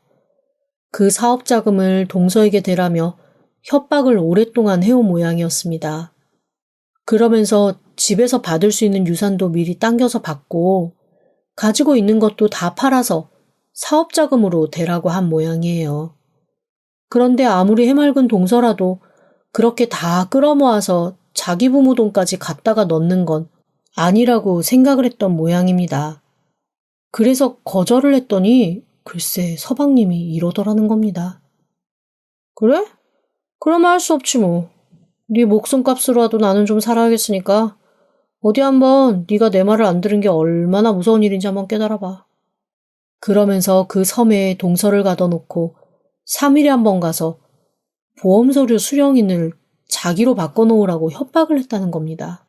그 사업 자금을 동서에게 대라며 협박을 오랫동안 해온 모양이었습니다. 그러면서 집에서 받을 수 있는 유산도 미리 당겨서 받고 가지고 있는 것도 다 팔아서 사업 자금으로 대라고 한 모양이에요. 그런데 아무리 해맑은 동서라도 그렇게 다 끌어모아서 자기 부모 돈까지 갖다가 넣는 건 아니라고 생각을 했던 모양입니다. 그래서 거절을 했더니 글쎄 서방님이 이러더라는 겁니다. 그래? 그러면 할 수 없지 뭐. 네 목숨값으로라도 나는 좀 살아야겠으니까 어디 한번 네가 내 말을 안 들은 게 얼마나 무서운 일인지 한번 깨달아봐. 그러면서 그 섬에 동서를 가둬놓고 3일에 한 번 가서 보험서류 수령인을 자기로 바꿔놓으라고 협박을 했다는 겁니다.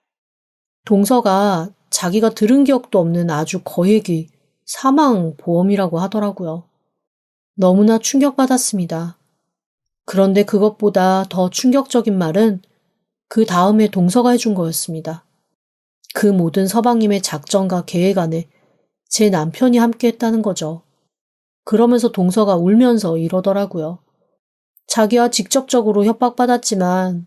동서가 자기가 들은 기억도 없는 아주 거액이 사망보험이라고 하더라고요. 너무나 충격받았습니다. 그런데 그것보다 더 충격적인 말은 그 다음에 동서가 해준 거였습니다. 그 모든 서방님의 작전과 계획 안에 제 남편이 함께 했다는 거죠. 그러면서 동서가 울면서 이러더라고요. 자기와 직접적으로 협박받았지만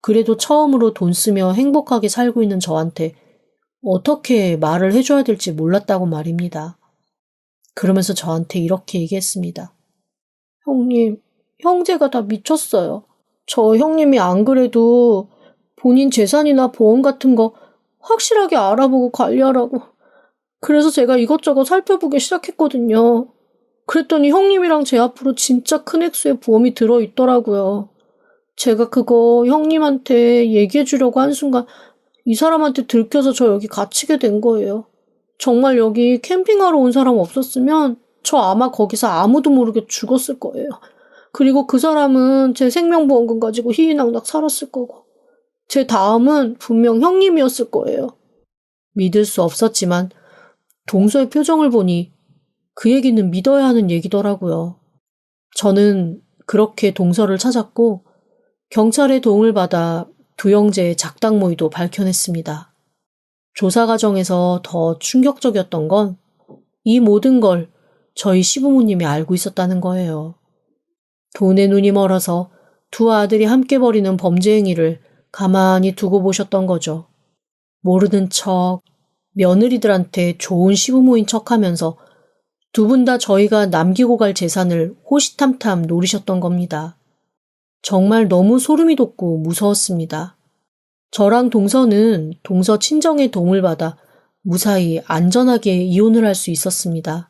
그래도 처음으로 돈 쓰며 행복하게 살고 있는 저한테 어떻게 말을 해줘야 될지 몰랐다고 말입니다. 그러면서 저한테 이렇게 얘기했습니다. 형님, 형제가 다 미쳤어요. 저 형님이 안 그래도 본인 재산이나 보험 같은 거 확실하게 알아보고 관리하라고. 그래서 제가 이것저것 살펴보기 시작했거든요. 그랬더니 형님이랑 제 앞으로 진짜 큰 액수의 보험이 들어있더라고요. 제가 그거 형님한테 얘기해 주려고 한 순간 이 사람한테 들켜서 저 여기 갇히게 된 거예요. 정말 여기 캠핑하러 온 사람 없었으면 저 아마 거기서 아무도 모르게 죽었을 거예요. 그리고 그 사람은 제 생명보험금 가지고 희희낙낙 살았을 거고 제 다음은 분명 형님이었을 거예요. 믿을 수 없었지만 동서의 표정을 보니 그 얘기는 믿어야 하는 얘기더라고요. 저는 그렇게 동서를 찾았고 경찰의 도움을 받아 두 형제의 작당 모의도 밝혀냈습니다. 조사 과정에서 더 충격적이었던 건 이 모든 걸 저희 시부모님이 알고 있었다는 거예요. 돈에 눈이 멀어서 두 아들이 함께 벌이는 범죄 행위를 가만히 두고 보셨던 거죠. 모르는 척, 며느리들한테 좋은 시부모인 척하면서 두 분 다 저희가 남기고 갈 재산을 호시탐탐 노리셨던 겁니다. 정말 너무 소름이 돋고 무서웠습니다. 저랑 동서는 동서 친정의 도움을 받아 무사히 안전하게 이혼을 할 수 있었습니다.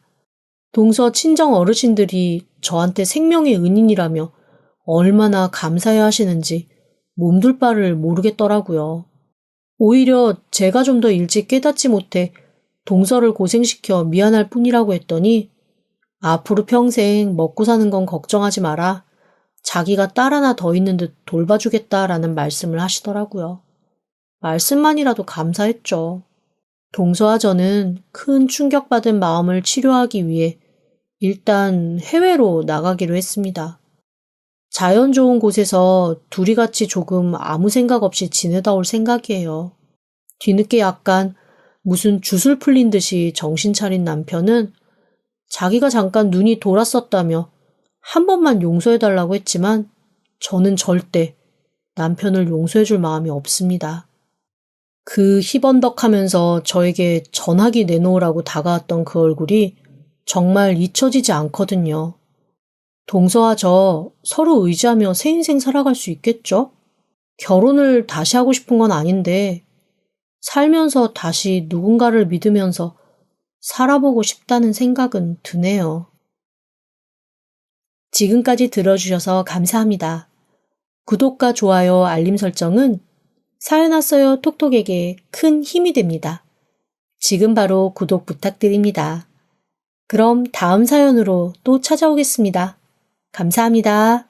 동서 친정 어르신들이 저한테 생명의 은인이라며 얼마나 감사해 하시는지 몸둘 바를 모르겠더라고요. 오히려 제가 좀 더 일찍 깨닫지 못해 동서를 고생시켜 미안할 뿐이라고 했더니 앞으로 평생 먹고 사는 건 걱정하지 마라. 자기가 딸 하나 더 있는 듯 돌봐주겠다라는 말씀을 하시더라고요. 말씀만이라도 감사했죠. 동서와 저는 큰 충격받은 마음을 치료하기 위해 일단 해외로 나가기로 했습니다. 자연 좋은 곳에서 둘이 같이 조금 아무 생각 없이 지내다 올 생각이에요. 뒤늦게 약간 무슨 주술 풀린 듯이 정신 차린 남편은 자기가 잠깐 눈이 돌았었다며 한 번만 용서해달라고 했지만 저는 절대 남편을 용서해줄 마음이 없습니다. 그 희번덕하면서 저에게 전화기 내놓으라고 다가왔던 그 얼굴이 정말 잊혀지지 않거든요. 동서와 저 서로 의지하며 새 인생 살아갈 수 있겠죠? 결혼을 다시 하고 싶은 건 아닌데 살면서 다시 누군가를 믿으면서 살아보고 싶다는 생각은 드네요. 지금까지 들어주셔서 감사합니다. 구독과 좋아요, 알림 설정은 사연 왔어요 톡톡에게 큰 힘이 됩니다. 지금 바로 구독 부탁드립니다. 그럼 다음 사연으로 또 찾아오겠습니다. 감사합니다.